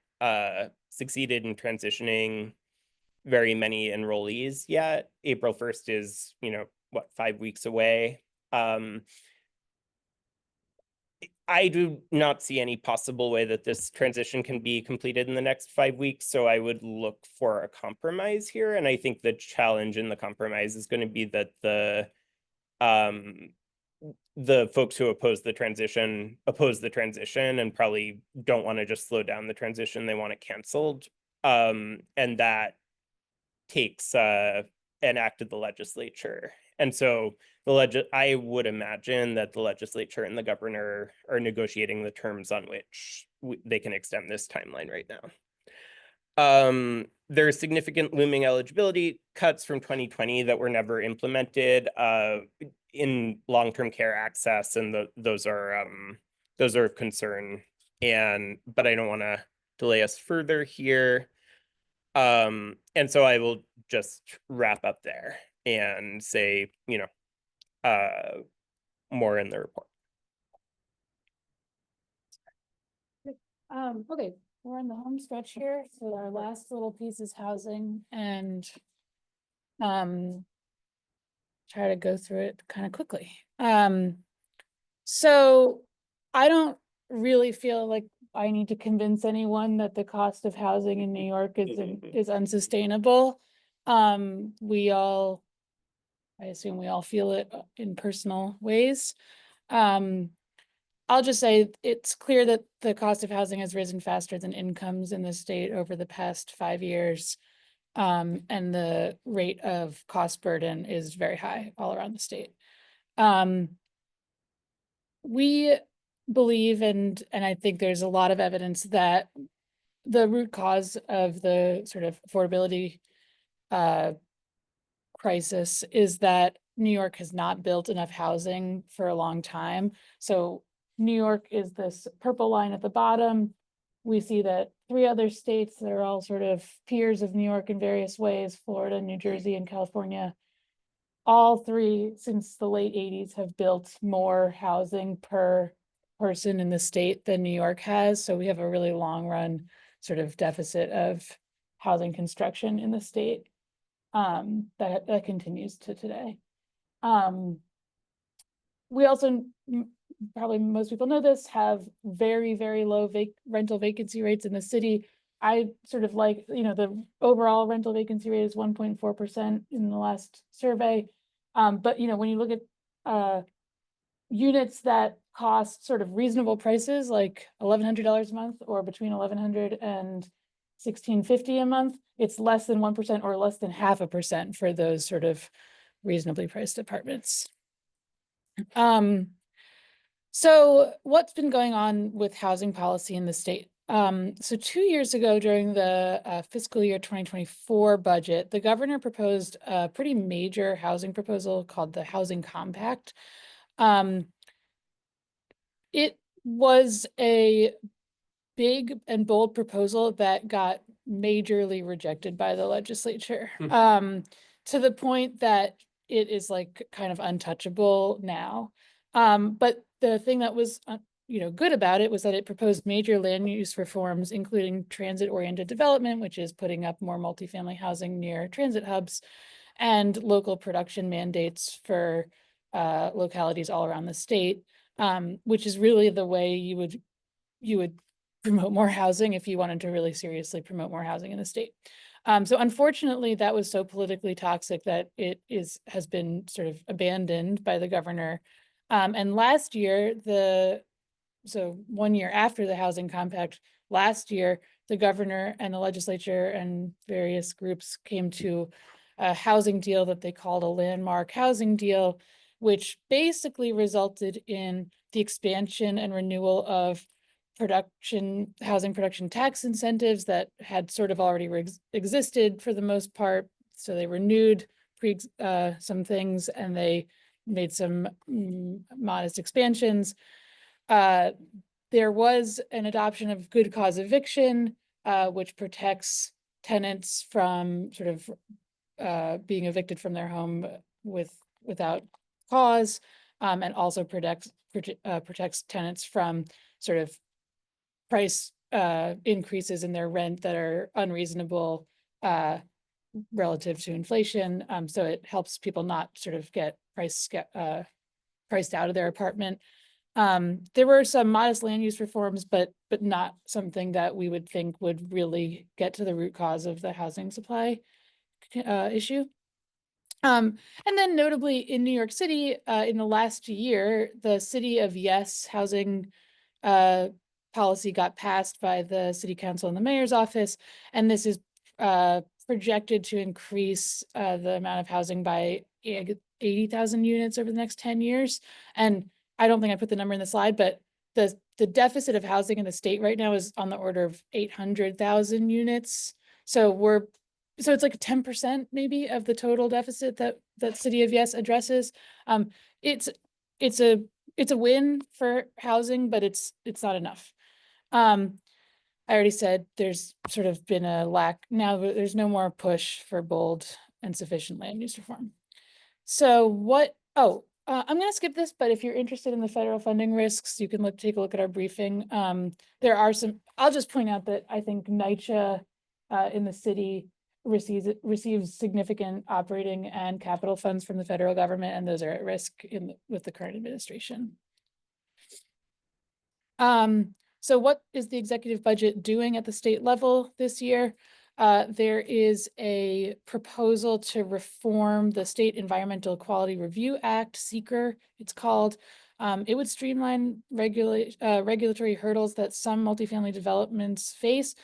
succeeded in transitioning very many enrollees yet. April 1st is, 5 weeks away. I do not see any possible way that this transition can be completed in the next 5 weeks, so I would look for a compromise here. And I think the challenge in the compromise is going to be that the folks who oppose the transition and probably don't want to just slow down the transition. They want it canceled. And that takes an act of the legislature. And so I would imagine that the legislature and the governor are negotiating the terms on which they can extend this timeline right now. There are significant looming eligibility cuts from 2020 that were never implemented in long-term care access, and those are of concern. But I don't want to delay us further here. And so I will just wrap up there and say, more in the report. Okay, we're in the home stretch here. So our last little piece is housing, and try to go through it kind of quickly. So I don't really feel like I need to convince anyone that the cost of housing in New York is unsustainable. I assume we all feel it in personal ways. I'll just say it's clear that the cost of housing has risen faster than incomes in the state over the past 5 years. And the rate of cost burden is very high all around the state. We believe, and I think there's a lot of evidence that the root cause of the sort of affordability crisis is that New York has not built enough housing for a long time. So New York is this purple line at the bottom. We see that 3 other states that are all sort of peers of New York in various ways, Florida, New Jersey, and California, all 3 since the late 80s have built more housing per person in the state than New York has. So we have a really long run sort of deficit of housing construction in the state that continues to today. We also, probably most people know this, have very, very low rental vacancy rates in the city. I sort of like, the overall rental vacancy rate is 1.4% in the last survey. But, when you look at units that cost sort of reasonable prices, like $1,100 a month or between $1,100 and $1,650 a month, it's less than 1% or less than 0.5% for those sort of reasonably priced apartments. So what's been going on with housing policy in the state? So 2 years ago, during the fiscal year 2024 budget, the governor proposed a pretty major housing proposal called the Housing Compact. It was a big and bold proposal that got majorly rejected by the legislature, to the point that it is like kind of untouchable now. But the thing that was good about it was that it proposed major land use reforms, including transit-oriented development, which is putting up more multifamily housing near transit hubs, and local production mandates for localities all around the state, which is really the way you would promote more housing if you wanted to really seriously promote more housing in the state. So unfortunately, that was so politically toxic that it has been sort of abandoned by the governor. And last year, so 1 year after the Housing Compact, last year, the governor and the legislature and various groups came to a housing deal that they called a landmark housing deal, which basically resulted in the expansion and renewal of housing production tax incentives that had sort of already existed for the most part. So they renewed some things, and they made some modest expansions. There was an adoption of good cause eviction, which protects tenants from sort of being evicted from their home without cause, and also protects tenants from sort of price increases in their rent that are unreasonable relative to inflation. So it helps people not sort of get priced out of their apartment. There were some modest land use reforms, but not something that we would think would really get to the root cause of the housing supply issue. And then notably in New York City, in the last year, the City of Yes housing policy got passed by the city council and the mayor's office, and this is projected to increase the amount of housing by 80,000 units over the next 10 years. And I don't think I put the number in the slide, but the deficit of housing in the state right now is on the order of 800,000 units. So it's like 10% maybe of the total deficit that City of Yes addresses. It's a win for housing, but it's not enough. I already said there's sort of been a lack. Now there's no more push for bold and sufficient land use reform. So I'm going to skip this, but if you're interested in the federal funding risks, you can take a look at our briefing. There are some, I'll just point out that I think NYCHA in the city receives significant operating and capital funds from the federal government, and those are at risk with the current administration. So what is the executive budget doing at the state level this year? There is a proposal to reform the State Environmental Quality Review Act, SEQR, it's called. It would streamline regulatory hurdles that some multifamily developments face.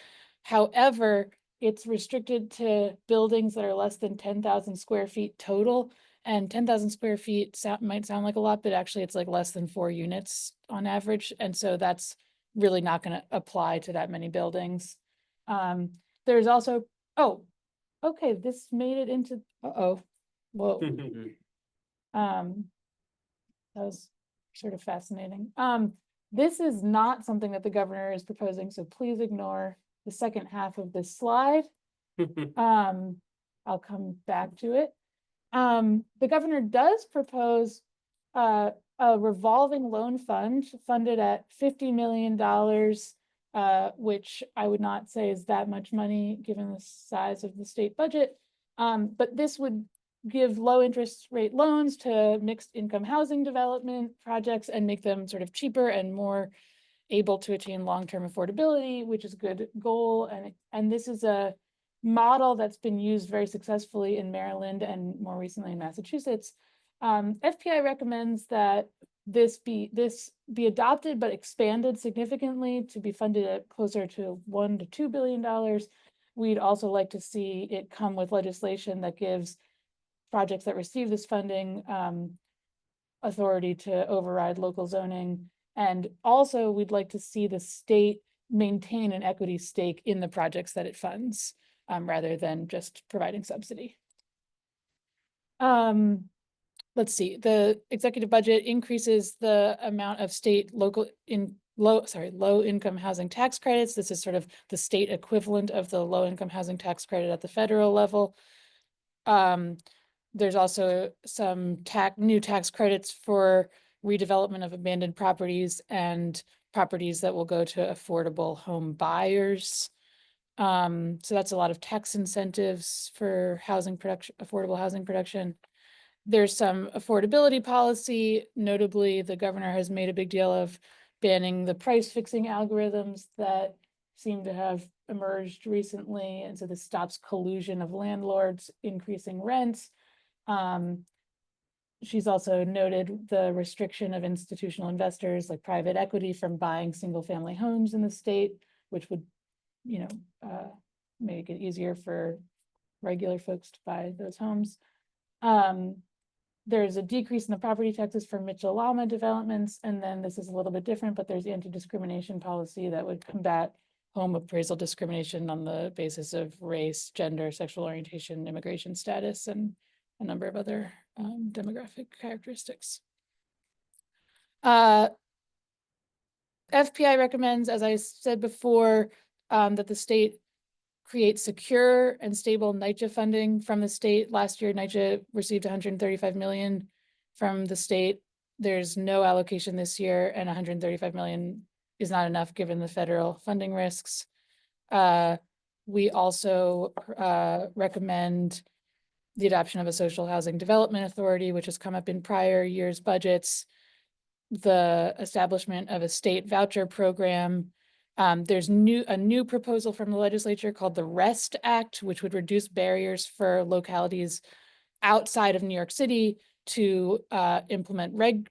However, it's restricted to buildings that are less than 10,000 square feet total. And 10,000 square feet might sound like a lot, but actually it's like less than 4 units on average. And so that's really not going to apply to that many buildings. There's also, okay, this made it into, whoa. That was sort of fascinating. This is not something that the governor is proposing, so please ignore the second half of this slide. I'll come back to it. The governor does propose a revolving loan fund funded at $50 million, which I would not say is that much money given the size of the state budget. But this would give low interest rate loans to mixed income housing development projects and make them sort of cheaper and more able to attain long-term affordability, which is a good goal. And this is a model that's been used very successfully in Maryland and more recently in Massachusetts. FPI recommends that this be adopted but expanded significantly to be funded at closer to $1 to $2 billion. We'd also like to see it come with legislation that gives projects that receive this funding authority to override local zoning. And also we'd like to see the state maintain an equity stake in the projects that it funds, rather than just providing subsidy. Let's see, the executive budget increases the amount of state low income housing tax credits. This is sort of the state equivalent of the low income housing tax credit at the federal level. There's also some new tax credits for redevelopment of abandoned properties and properties that will go to affordable home buyers. So that's a lot of tax incentives for housing production, affordable housing production. There's some affordability policy. Notably, the governor has made a big deal of banning the price fixing algorithms that seem to have emerged recently. And so this stops collusion of landlords increasing rents. She's also noted the restriction of institutional investors like private equity from buying single family homes in the state, which would, make it easier for regular folks to buy those homes. There's a decrease in the property taxes for Mitchell-Lama developments. And then this is a little bit different, but there's anti-discrimination policy that would combat home appraisal discrimination on the basis of race, gender, sexual orientation, immigration status, and a number of other demographic characteristics. FPI recommends, as I said before, that the state create secure and stable NYCHA funding from the state. Last year, NYCHA received 135 million from the state. There's no allocation this year, and 135 million is not enough given the federal funding risks. We also recommend the adoption of a social housing development authority, which has come up in prior years' budgets, the establishment of a state voucher program. There's a new proposal from the legislature called the REST Act, which would reduce barriers for localities outside of New York City to implement rent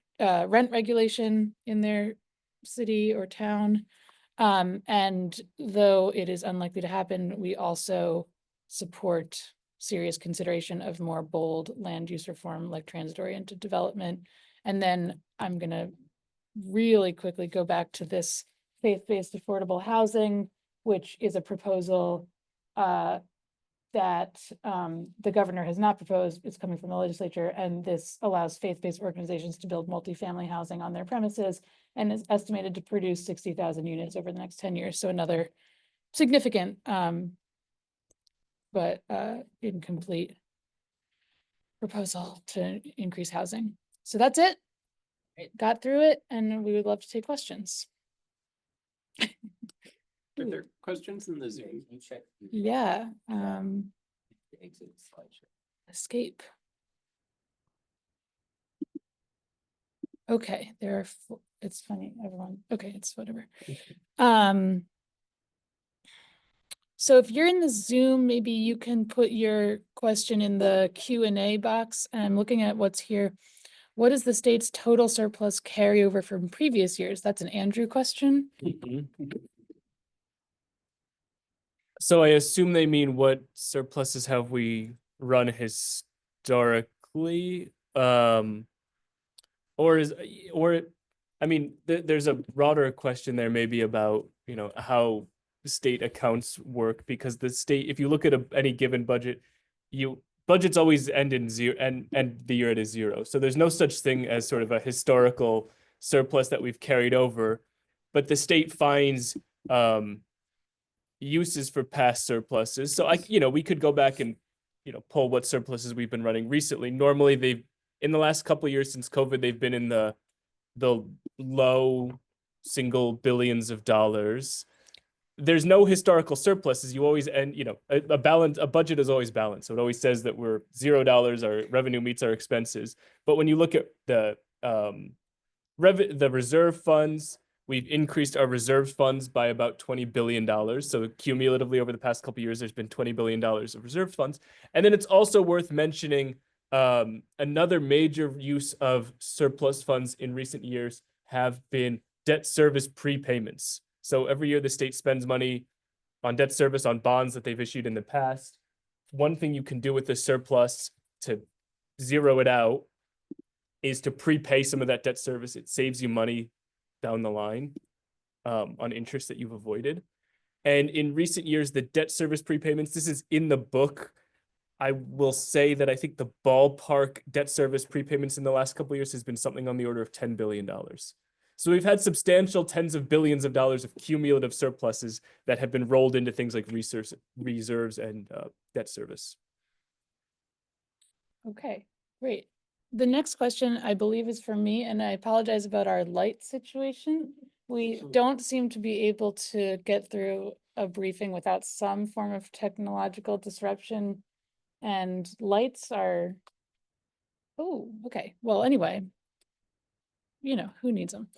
regulation in their city or town. And though it is unlikely to happen, we also support serious consideration of more bold land use reform like transit-oriented development. And then I'm gonna really quickly go back to this faith-based affordable housing, which is a proposal that the governor has not proposed. It's coming from the legislature, and this allows faith-based organizations to build multifamily housing on their premises and is estimated to produce 60,000 units over the next 10 years. So another significant but incomplete proposal to increase housing. So that's it. Got through it, and we would love to take questions. Are there questions in the Zoom? Yeah, Exit slideshow. escape. Okay, there are, it's funny, everyone, okay, it's whatever. So if you're in the Zoom, maybe you can put your question in the Q&A box. And I'm looking at what's here. What is the state's total surplus carryover from previous years? That's an Andrew question. So I assume they mean what surpluses have we run historically? I mean, there's a broader question there maybe about, you know, how state accounts work, because the state, if you look at any given budget, budgets always end in zero and the year it is zero. So there's no such thing as sort of a historical surplus that we've carried over, but the state finds uses for past surpluses. So we could go back and, pull what surpluses we've been running recently. Normally in the last couple of years since COVID, they've been in the low single billions of dollars. There's no historical surpluses. You always end, a budget is always balanced. So it always says that we're $0, our revenue meets our expenses. But when you look at the reserve funds, we've increased our reserve funds by about $20 billion. So cumulatively over the past couple of years, there's been $20 billion of reserve funds. And then it's also worth mentioning another major use of surplus funds in recent years have been debt service prepayments. So every year the state spends money on debt service on bonds that they've issued in the past. One thing you can do with the surplus to zero it out is to prepay some of that debt service. It saves you money down the line on interest that you've avoided. And in recent years, the debt service prepayments, this is in the book. I will say that I think the ballpark debt service prepayments in the last couple of years has been something on the order of $10 billion. So we've had substantial tens of billions of dollars of cumulative surpluses that have been rolled into things like reserves and debt service. Okay, great. The next question, I believe, is for me, and I apologize about our light situation. We don't seem to be able to get through a briefing without some form of technological disruption, and lights are, oh, okay. Well, anyway, who needs them?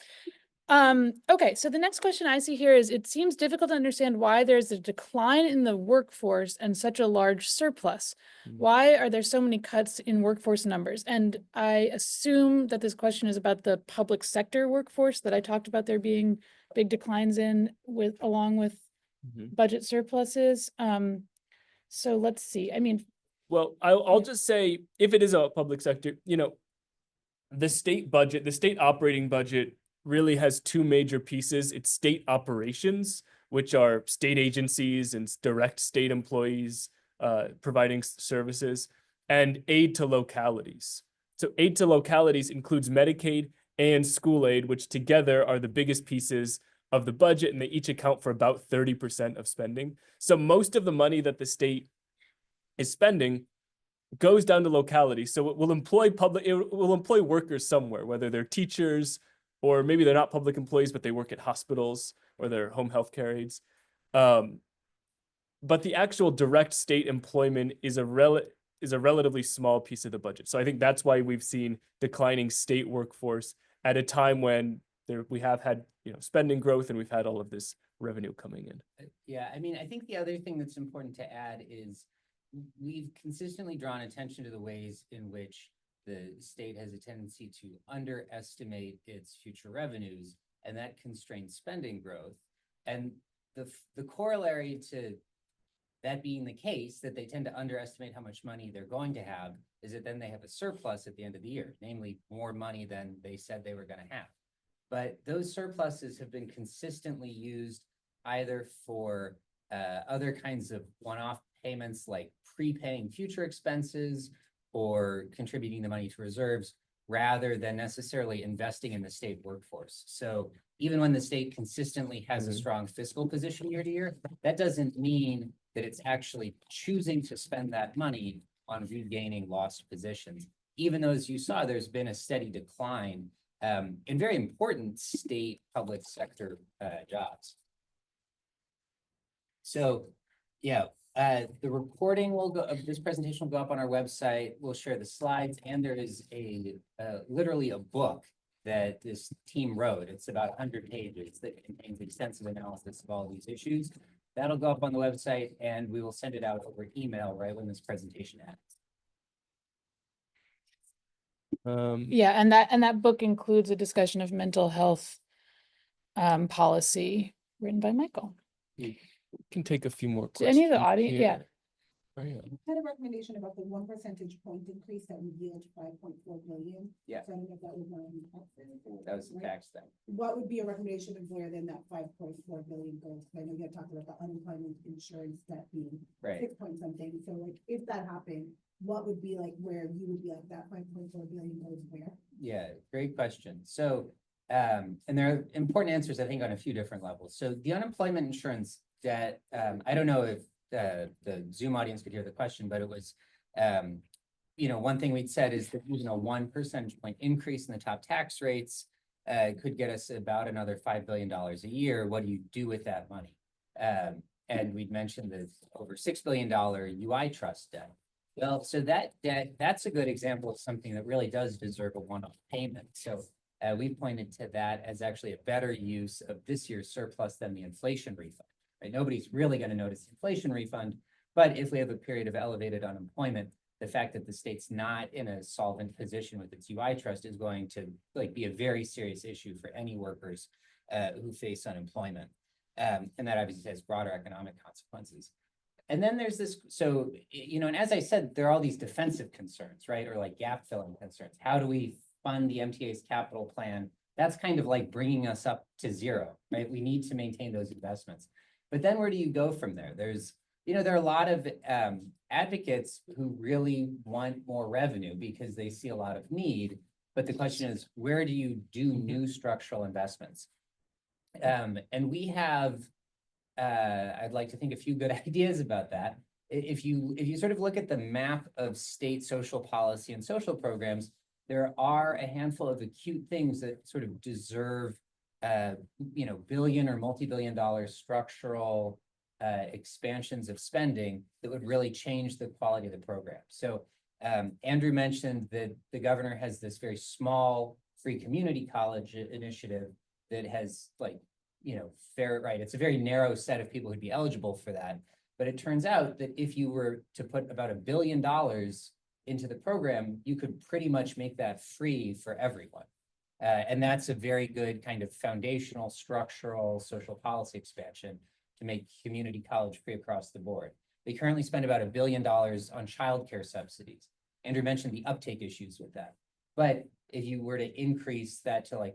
Okay, so the next question I see here is, it seems difficult to understand why there's a decline in the workforce and such a large surplus. Why are there so many cuts in workforce numbers? And I assume that this question is about the public sector workforce that I talked about there being big declines in along with budget surpluses. So let's see. I mean, well, I'll just say, if it is a public sector, the state budget, the state operating budget really has two major pieces. It's state operations, which are state agencies and direct state employees providing services, and aid to localities. So aid to localities includes Medicaid and school aid, which together are the biggest pieces of the budget, and they each account for about 30% of spending. So most of the money that the state is spending goes down to locality. So it will employ workers somewhere, whether they're teachers or maybe they're not public employees, but they work at hospitals or they're home health care aides. But the actual direct state employment is a relatively small piece of the budget. So I think that's why we've seen declining state workforce at a time when we have had, spending growth and we've had all of this revenue coming in. Yeah, I mean, I think the other thing that's important to add is we've consistently drawn attention to the ways in which the state has a tendency to underestimate its future revenues, and that constrains spending growth. And the corollary to that being the case, that they tend to underestimate how much money they're going to have, is that then they have a surplus at the end of the year, namely more money than they said they were going to have. But those surpluses have been consistently used either for other kinds of one-off payments like prepaying future expenses or contributing the money to reserves rather than necessarily investing in the state workforce. So even when the state consistently has a strong fiscal position year to year, that doesn't mean that it's actually choosing to spend that money on regaining lost positions. Even though, as you saw, there's been a steady decline in very important state public sector jobs. So, yeah, the recording of this presentation will go up on our website. We'll share the slides, and there is literally a book that this team wrote. It's about 100 pages that contains extensive analysis of all these issues. That'll go up on the website, and we will send it out over email right when this presentation ends. Yeah, and that book includes a discussion of mental health policy written by Michael. We can take a few more Do questions. any of the audience? here. Yeah. Oh, yeah. I had a recommendation about the 1 percentage point increase that would yield 5.4 billion. Yeah. So I don't know if that was not in taxes. That was the Right? tax thing. What would be a recommendation of where then that 5.4 billion goes? I know you had talked about the unemployment insurance debt being Right. 6 point something. So like, if that happened, what would be like where you would be like that 5.4 billion goes where? Yeah, great question. So, and there are important answers, I think, on a few different levels. So the unemployment insurance debt, I don't know if the Zoom audience could hear the question, but it was, one thing we'd said is that even a 1 percentage point increase in the top tax rates could get us about another $5 billion a year. What do you do with that money? And we'd mentioned the over $6 billion UI trust debt. Well, so that debt, that's a good example of something that really does deserve a one-off payment. So we pointed to that as actually a better use of this year's surplus than the inflation refund. Right? Nobody's really going to notice the inflation refund, but if we have a period of elevated unemployment, the fact that the state's not in a solvent position with its UI trust is going to be a very serious issue for any workers who face unemployment. And that obviously has broader economic consequences. And then there's this, so, and as I said, there are all these defensive concerns, right? Or like gap filling concerns. How do we fund the MTA's capital plan? That's kind of like bringing us up to zero, right? We need to maintain those investments. But then where do you go from there? There's, there are a lot of advocates who really want more revenue because they see a lot of need. But the question is, where do you do new structural investments? And we have, I'd like to think a few good ideas about that. If you sort of look at the map of state social policy and social programs, there are a handful of acute things that sort of deserve billion or multi-billion dollar structural expansions of spending that would really change the quality of the program. So Andrew mentioned that the governor has this very small free community college initiative that has fair, right? It's a very narrow set of people who'd be eligible for that. But it turns out that if you were to put about $1 billion into the program, you could pretty much make that free for everyone. And that's a very good kind of foundational, structural, social policy expansion to make community college free across the board. They currently spend about $1 billion on childcare subsidies. Andrew mentioned the uptake issues with that. But if you were to increase that to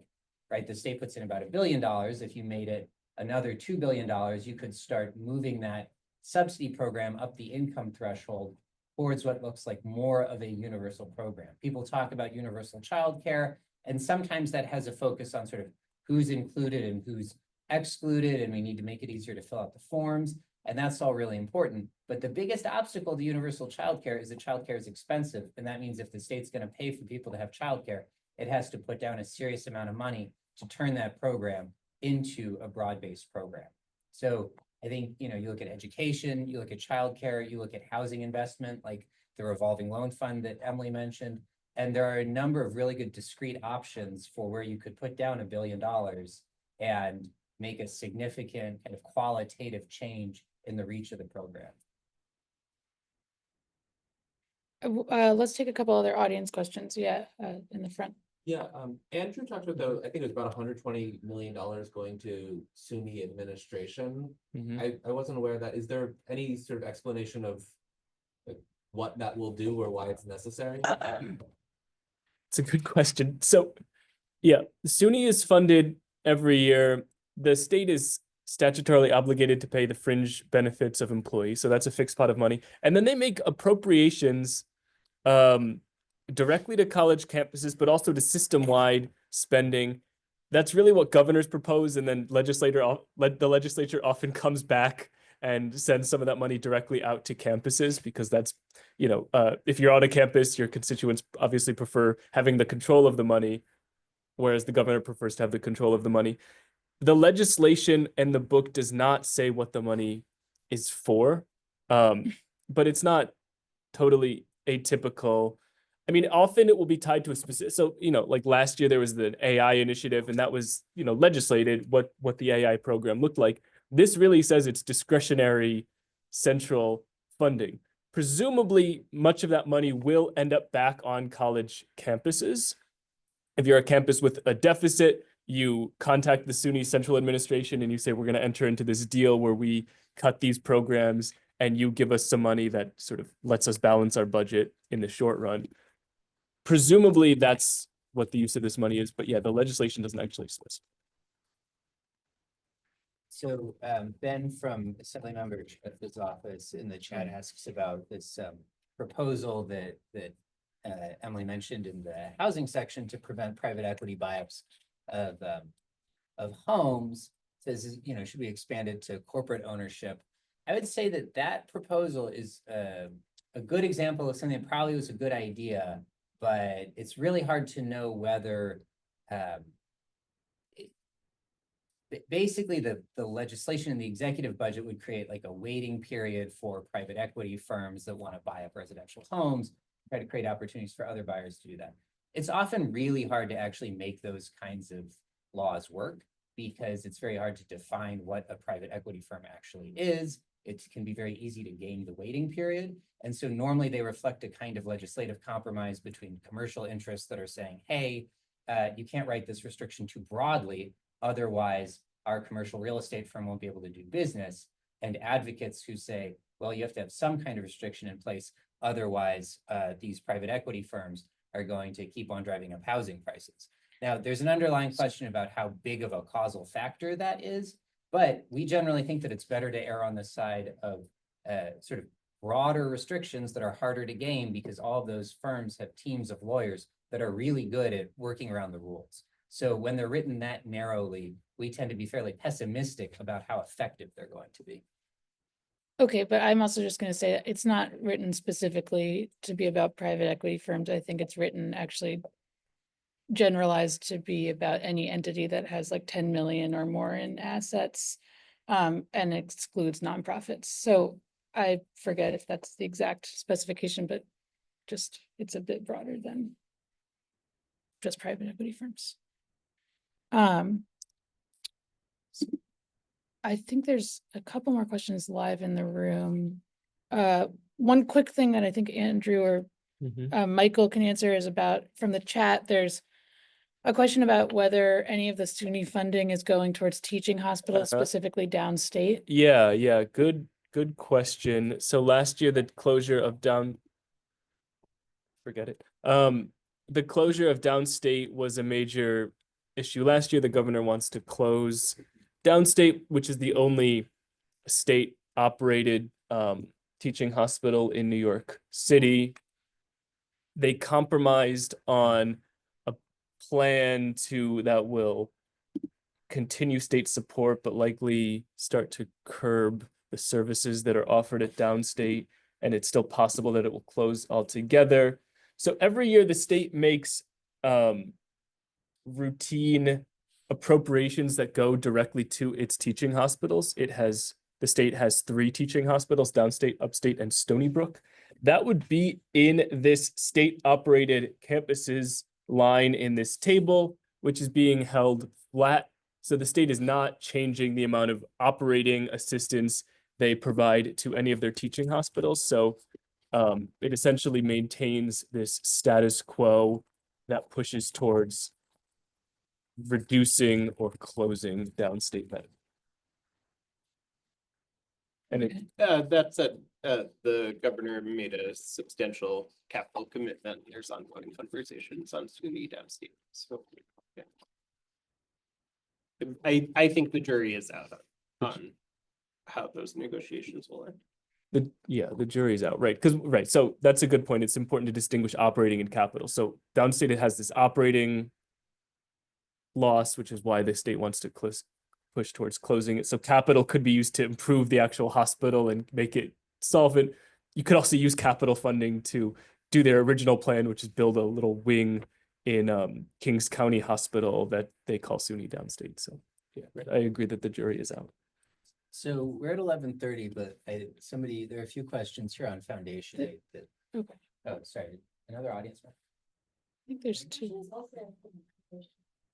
the state puts in about $1 billion. If you made it another $2 billion, you could start moving that subsidy program up the income threshold towards what looks like more of a universal program. People talk about universal childcare, and sometimes that has a focus on sort of who's included and who's excluded and we need to make it easier to fill out the forms. And that's all really important. But the biggest obstacle to universal childcare is that childcare is expensive. And that means if the state's going to pay for people to have childcare, it has to put down a serious amount of money to turn that program into a broad-based program. So I think, you look at education, you look at childcare, you look at housing investment, like the revolving loan fund that Emily mentioned. And there are a number of really good discrete options for where you could put down $1 billion and make a significant kind of qualitative change in the reach of the program. Let's take a couple other audience questions. Yeah, in the front. Yeah, Andrew talked about I think it was about $120 million going to SUNY administration. Mhm. I wasn't aware of that. Is there any sort of explanation of like, what that will do or why it's necessary? It's a good question. So, yeah, SUNY is funded every year. The state is statutorily obligated to pay the fringe benefits of employees. So that's a fixed pot of money. And then they make appropriations directly to college campuses, but also to system-wide spending. That's really what governors propose. And then the legislature often comes back and sends some of that money directly out to campuses because that's, if you're on a campus, your constituents obviously prefer having the control of the money, whereas the governor prefers to have the control of the money. The legislation and the book does not say what the money is for, but it's not totally atypical. I mean, often it will be tied to a specific, so, like last year there was the AI initiative and that was, legislated what the AI program looked like. This really says it's discretionary central funding. Presumably, much of that money will end up back on college campuses. If you're a campus with a deficit, you contact the SUNY central administration and you say, we're going to enter into this deal where we cut these programs and you give us some money that sort of lets us balance our budget in the short run. Presumably, that's what the use of this money is. But yeah, the legislation doesn't actually specify. So Ben from Assemblymember Treth's office in the chat asks about this proposal that Emily mentioned in the housing section to prevent private equity buy-ups of homes. Says, should be expanded to corporate ownership. I would say that proposal is a good example of something that probably was a good idea, but it's really hard to know whether basically the legislation in the executive budget would create like a waiting period for private equity firms that want to buy up residential homes, try to create opportunities for other buyers to do that. It's often really hard to actually make those kinds of laws work because it's very hard to define what a private equity firm actually is. It can be very easy to game the waiting period. And so normally they reflect a kind of legislative compromise between commercial interests that are saying, hey, you can't write this restriction too broadly. Otherwise, our commercial real estate firm won't be able to do business. And advocates who say, well, you have to have some kind of restriction in place. Otherwise, these private equity firms are going to keep on driving up housing prices. Now, there's an underlying question about how big of a causal factor that is, but we generally think that it's better to err on the side of sort of broader restrictions that are harder to game because all of those firms have teams of lawyers that are really good at working around the rules. So when they're written that narrowly, we tend to be fairly pessimistic about how effective they're going to be. Okay, but I'm also just going to say that it's not written specifically to be about private equity firms. I think it's written actually generalized to be about any entity that has like 10 million or more in assets and excludes nonprofits. So I forget if that's the exact specification, but just it's a bit broader than just private equity firms. I think there's a couple more questions live in the room. One quick thing that I think Andrew or Michael can answer is about from the chat. There's a question about whether any of the SUNY funding is going towards teaching hospitals, specifically downstate. Yeah, good question. So last year, the closure of the closure of downstate was a major issue. Last year, the governor wants to close downstate, which is the only state operated teaching hospital in New York City. They compromised on a plan that will continue state support, but likely start to curb the services that are offered at downstate, and it's still possible that it will close altogether. So every year the state makes routine appropriations that go directly to its teaching hospitals. The state has 3 teaching hospitals, downstate, upstate, and Stony Brook. That would be in this state-operated campuses line in this table, which is being held flat. So the state is not changing the amount of operating assistance they provide to any of their teaching hospitals. So it essentially maintains this status quo that pushes towards reducing or closing downstate med. And it, That said, the governor made a substantial capital commitment. There's ongoing conversations on SUNY downstate. So, yeah. I think the jury is out on how those negotiations will end. the jury's out, right? Because so that's a good point. It's important to distinguish operating and capital. So downstate, it has this operating loss, which is why the state wants to push towards closing it. So capital could be used to improve the actual hospital and make it solvent. You could also use capital funding to do their original plan, which is build a little wing in Kings County Hospital that they call SUNY downstate. So yeah, I agree that the jury is out. So we're at 11:30, but there are a few questions here on foundation aid that. Okay. Oh, sorry, another audience member? I think there's 2.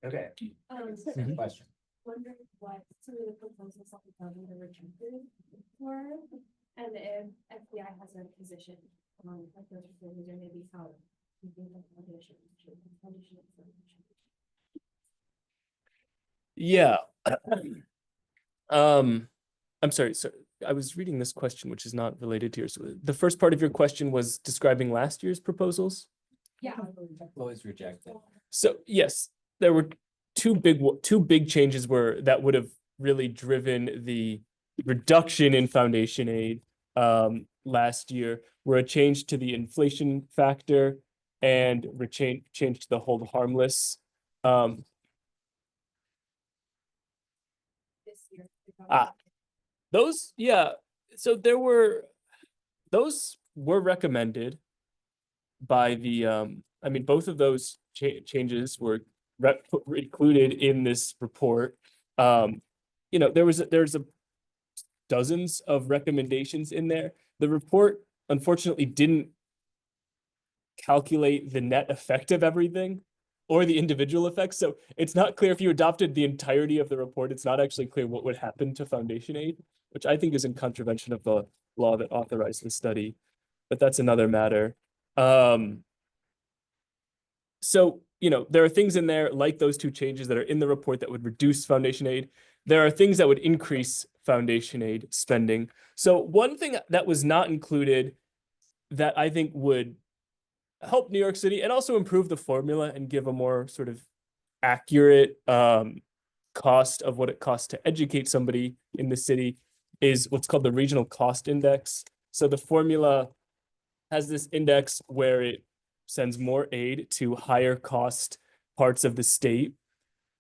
Okay, Mhm. question. Wondering what some of the proposals that the governor rejected were, and if FBI has a position on like those proposals, or maybe how you think the foundation should. Yeah. I'm sorry. So I was reading this question, which is not related to yours. So the first part of your question was describing last year's proposals. Yeah. What was rejected? So yes, there were two big changes that would have really driven the reduction in foundation aid last year, were a change to the inflation factor and change to the hold harmless. This year. Those, yeah. So those were recommended by the, I mean, both of those changes were included in this report. There's dozens of recommendations in there. The report unfortunately didn't calculate the net effect of everything or the individual effects. So it's not clear if you adopted the entirety of the report, it's not actually clear what would happen to foundation aid, which I think is in contravention of the law that authorized the study, but that's another matter. So, there are things in there like those 2 changes that are in the report that would reduce foundation aid. There are things that would increase foundation aid spending. So one thing that was not included that I think would help New York City and also improve the formula and give a more sort of accurate cost of what it costs to educate somebody in the city is what's called the regional cost index. So the formula has this index where it sends more aid to higher cost parts of the state.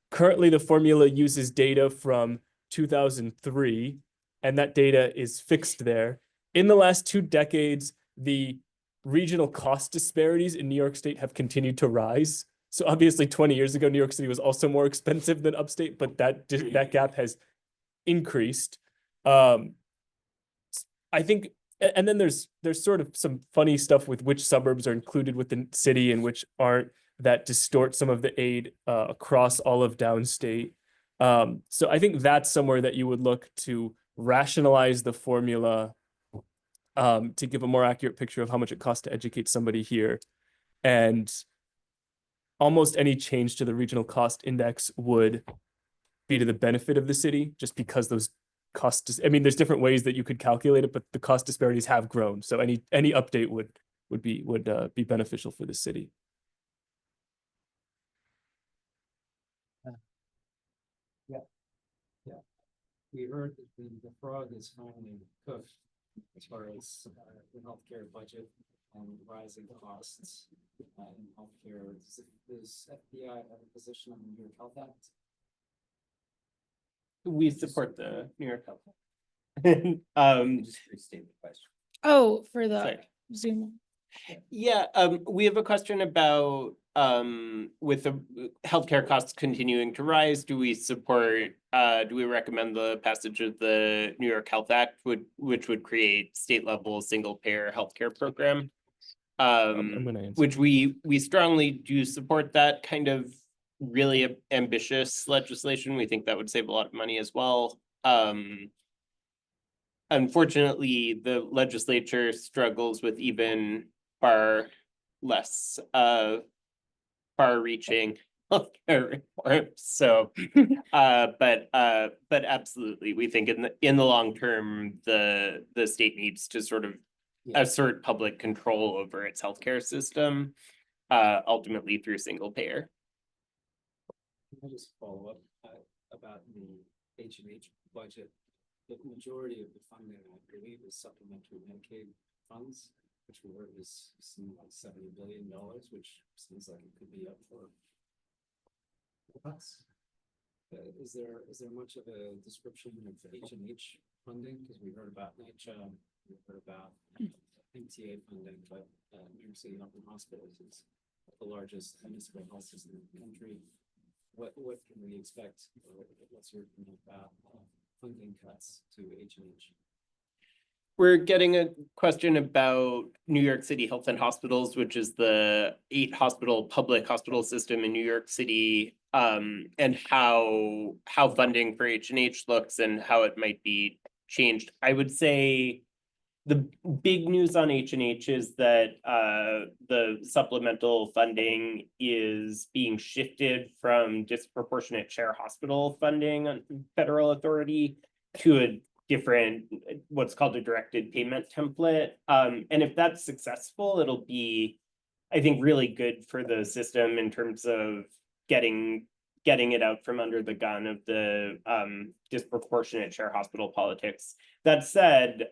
Currently, the formula uses data from 2003, and that data is fixed there. In the last 2 decades, the regional cost disparities in New York State have continued to rise. So obviously 20 years ago, New York City was also more expensive than upstate, but that gap has increased. I think, and then there's sort of some funny stuff with which suburbs are included with the city and which aren't, that distort some of the aid across all of downstate. So I think that's somewhere that you would look to rationalize the formula to give a more accurate picture of how much it costs to educate somebody here. And almost any change to the regional cost index would be to the benefit of the city, just because those costs, I mean, there's different ways that you could calculate it, but the cost disparities have grown. So any update would be beneficial for the city. We heard that the frog is finally cooked as far as the healthcare budget and rising costs in healthcare. Does FPI have a position on the New York Health Act? We support the New York Health. Just restate the question. Oh, for the Sorry. Zoom. Yeah, we have a question about, with the healthcare costs continuing to rise, do we support, do we recommend the passage of the New York Health Act, which would create state level single payer healthcare program? I'm gonna answer. Which we strongly do support that kind of really ambitious legislation. We think that would save a lot of money as well. Unfortunately, the legislature struggles with even far less far-reaching healthcare reforms. So but absolutely, we think in the long term, the state needs to sort of assert public control over its healthcare system, ultimately through single payer. Can I just follow up about the H&H budget? The majority of the funding, I believe, is supplementary Medicaid funds, which we heard is something like $70 billion, which seems like it could be up for cuts. Is there much of a description of H&H funding? Because we heard about NYCHA, we heard about MTA funding, but New York City Health and Hospitals is the largest municipal health system in the country. What can we expect? What's your opinion about funding cuts to H&H? We're getting a question about New York City Health and Hospitals, which is the 8-hospital public hospital system in New York City, and how funding for H&H looks and how it might be changed. I would say the big news on H&H is that the supplemental funding is being shifted from disproportionate share hospital funding on federal authority to a different, what's called a directed payment template. And if that's successful, it'll be, I think, really good for the system in terms of getting it out from under the gun of the disproportionate share hospital politics. That said,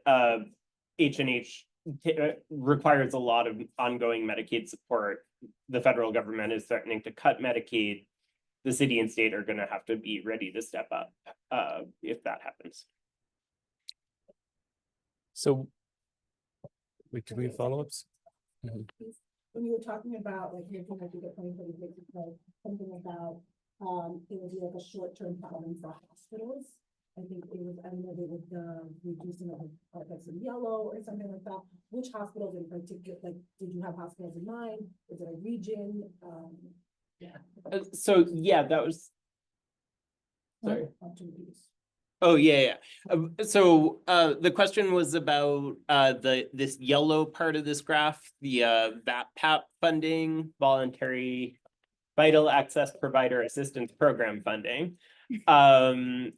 H&H requires a lot of ongoing Medicaid support. The federal government is threatening to cut Medicaid. The city and state are going to have to be ready to step up if that happens. So, wait, do we have follow-ups? When you were talking about like here, can I do the 2026, something about it would be like a short-term problem for hospitals. I think it was, I don't know, they would reducing of parts in yellow or something like that. Which hospitals in particular, like, did you have hospitals in mind? Is it a region? So yeah, that was. Sorry. Opportunities. Oh, yeah. So the question was about this yellow part of this graph, the VAPAP funding, voluntary vital access provider assistance program funding,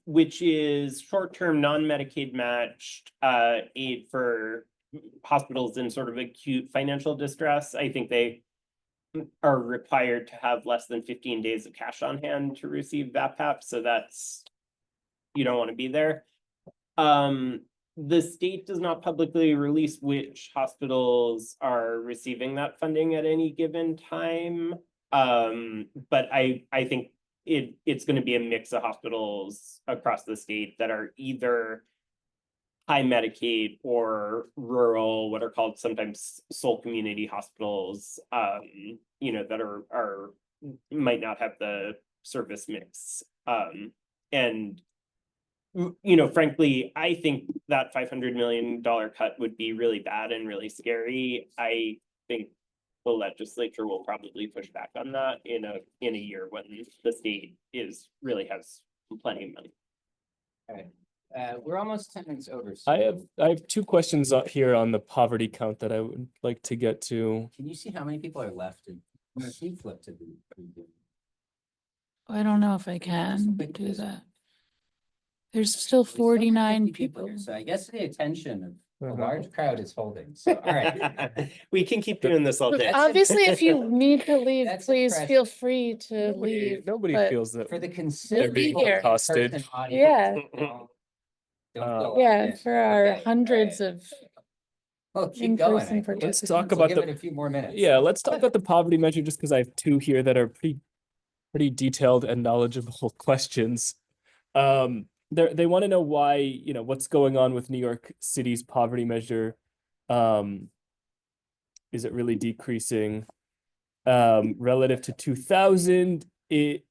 which is short-term non-Medicaid matched aid for hospitals in sort of acute financial distress. I think they are required to have less than 15 days of cash on hand to receive VAPAP. So that's, you don't want to be there. The state does not publicly release which hospitals are receiving that funding at any given time. But I think it's going to be a mix of hospitals across the state that are either high Medicaid or rural, what are called sometimes sole community hospitals, you know, that are might not have the service mix. And you know, frankly, I think that $500 million cut would be really bad and really scary. I think the legislature will probably push back on that in a year when the state really has plenty of money. All right. We're almost 10 minutes over. I have 2 questions here on the poverty count that I would like to get to. Can you see how many people are left? And can you flip to the I don't know if I can Quick do this. that. There's still We still have 49 50 people. here, so I guess the attention of a Uh-huh. large crowd is holding. So, all right. We can keep doing this all Look, day. obviously, if you need to leave, That's please impressive. feel free to leave. Nobody but- feels that For the We'll considerable be here. Hostage. person audience, Yeah. don't go Yeah, out. for our Okay, hundreds all of right. Well, keep going. in-person I think. Let's participants. talk We'll about give the it a few more minutes. Yeah, let's talk about the poverty measure just because I have 2 here that are pretty detailed and knowledgeable questions. they want to know why, what's going on with New York City's poverty measure. Is it really decreasing? Relative to 2000, it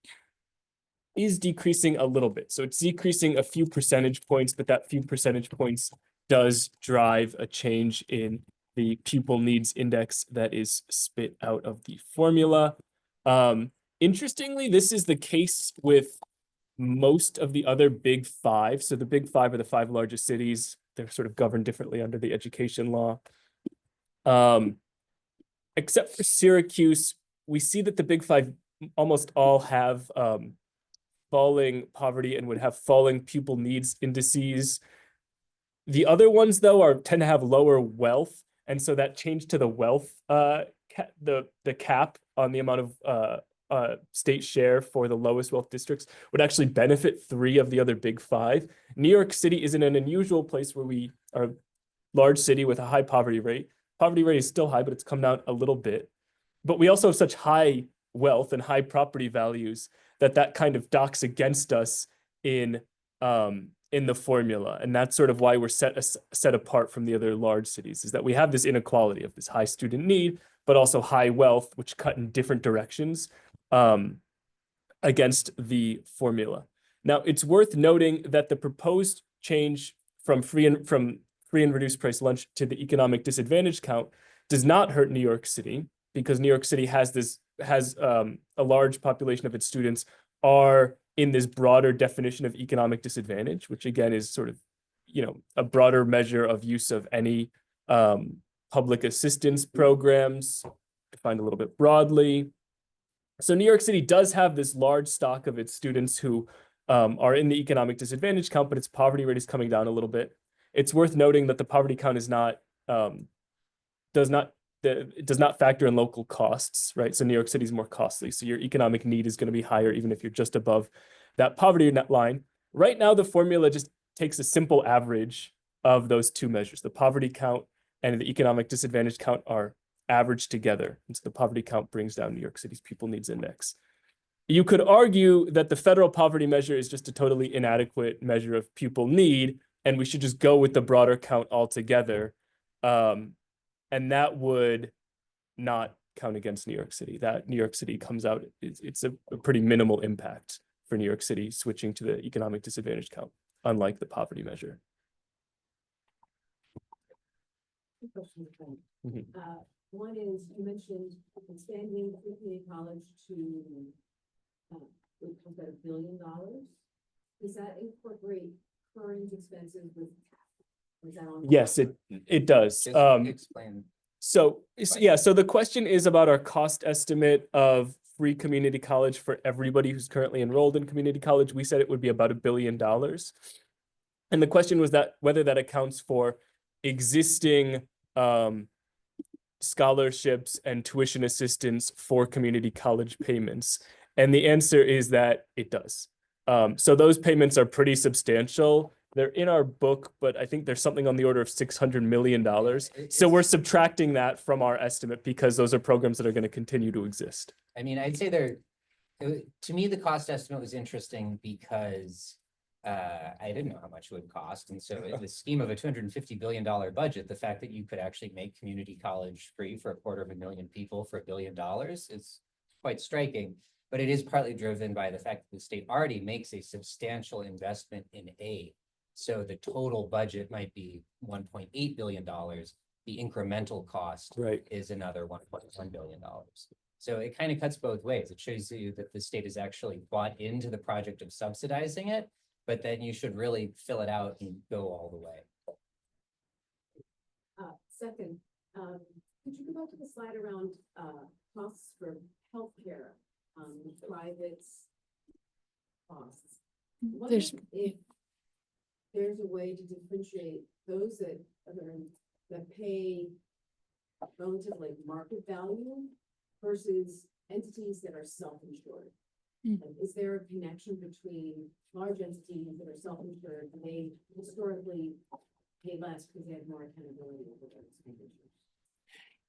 is decreasing a little bit. So it's decreasing a few percentage points, but that few percentage points does drive a change in the pupil needs index that is spit out of the formula. Interestingly, this is the case with most of the other big five. So the big five are the 5 largest cities. They're sort of governed differently under the education law. Except for Syracuse, we see that the big five almost all have falling poverty and would have falling pupil needs indices. The other ones, though, tend to have lower wealth, and so that change to the wealth, the cap on the amount of state share for the lowest wealth districts would actually benefit 3 of the other big 5. New York City is in an unusual place where we are a large city with a high poverty rate. Poverty rate is still high, but it's come down a little bit. But we also have such high wealth and high property values that kind of docks against us in the formula. And that's sort of why we're set apart from the other large cities, is that we have this inequality of this high student need, but also high wealth, which cut in different directions against the formula. Now, it's worth noting that the proposed change from free and reduced price lunch to the economic disadvantage count does not hurt New York City, because New York City has a large population of its students are in this broader definition of economic disadvantage, which again is sort of, a broader measure of use of any public assistance programs, defined a little bit broadly. So New York City does have this large stock of its students who are in the economic disadvantage count, but its poverty rate is coming down a little bit. It's worth noting that the poverty count is does not factor in local costs, right? So New York City is more costly. So your economic need is going to be higher, even if you're just above that poverty net line. Right now, the formula just takes a simple average of those 2 measures. The poverty count and the economic disadvantage count are averaged together. And so the poverty count brings down New York City's pupil needs index. You could argue that the federal poverty measure is just a totally inadequate measure of pupil need, and we should just go with the broader count altogether. And that would not count against New York City. That New York City comes out, it's a pretty minimal impact for New York City switching to the economic disadvantage count, unlike the poverty measure. Two questions, Frank. Mhm. One is, you mentioned expanding community college to, it comes at $1 billion. Does that incorporate current expenses with? Or is that on? Yes, it does. Just explain. So the question is about our cost estimate of free community college for everybody who's currently enrolled in community college. We said it would be about $1 billion. And the question was that whether that accounts for existing scholarships and tuition assistance for community college payments. And the answer is that it does. So those payments are pretty substantial. They're in our book, but I think there's something on the order of $600 million. So we're subtracting that from our estimate because those are programs that are going to continue to exist. I mean, I'd say to me, the cost estimate was interesting because I didn't know how much it would cost. And so in the scheme of a $250 billion budget, the fact that you could actually make community college free for 250,000 people for $1 billion is quite striking. But it is partly driven by the fact that the state already makes a substantial investment in aid. So the total budget might be $1.8 billion. The incremental cost is another $1.1 billion. So it kind of cuts both ways. It shows you that the state has actually bought into the project of subsidizing it, but then you should really fill it out and go all the way. Second, could you go back to the slide around costs for healthcare, private costs? What There's- if there's a way to differentiate those that pay relative like market value versus entities that are self-insured? Mm. Like, is there a connection between large entities that are self-insured and they historically pay less because they have more accountability over their expenditures?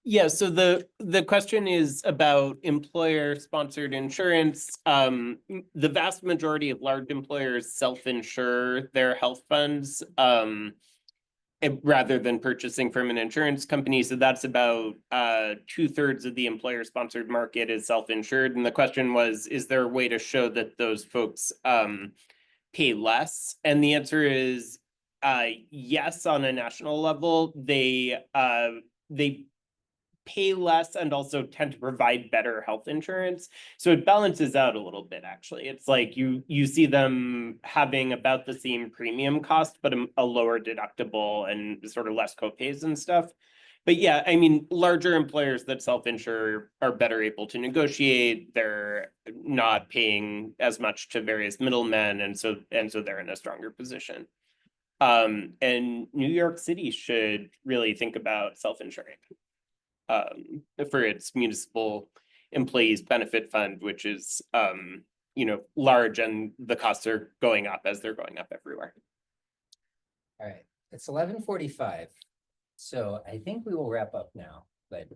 Yeah, so the question is about employer-sponsored insurance. The vast majority of large employers self-insure their health funds, rather than purchasing from an insurance company. So that's about 2/3 of the employer-sponsored market is self-insured. And the question was, is there a way to show that those folks pay less? And the answer is yes, on a national level, they pay less and also tend to provide better health insurance. So it balances out a little bit, actually. It's like you see them having about the same premium cost, but a lower deductible and sort of less copays and stuff. But yeah, I mean, larger employers that self-insure are better able to negotiate. They're not paying as much to various middlemen, and so they're in a stronger position. And New York City should really think about self-insuring for its municipal employees benefit fund, which is large, and the costs are going up as they're going up everywhere. All right, it's 11:45. So I think we will wrap up now, but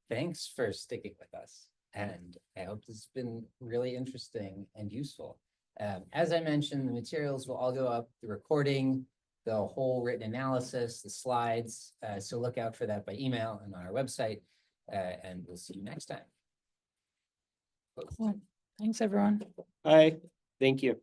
thanks for sticking with us. And I hope this has been really interesting and useful. As I mentioned, the materials will all go up, the recording, the whole written analysis, the slides. So look out for that by email and on our website. And we'll see you next time. Cool. Thanks, everyone. Hi, thank you.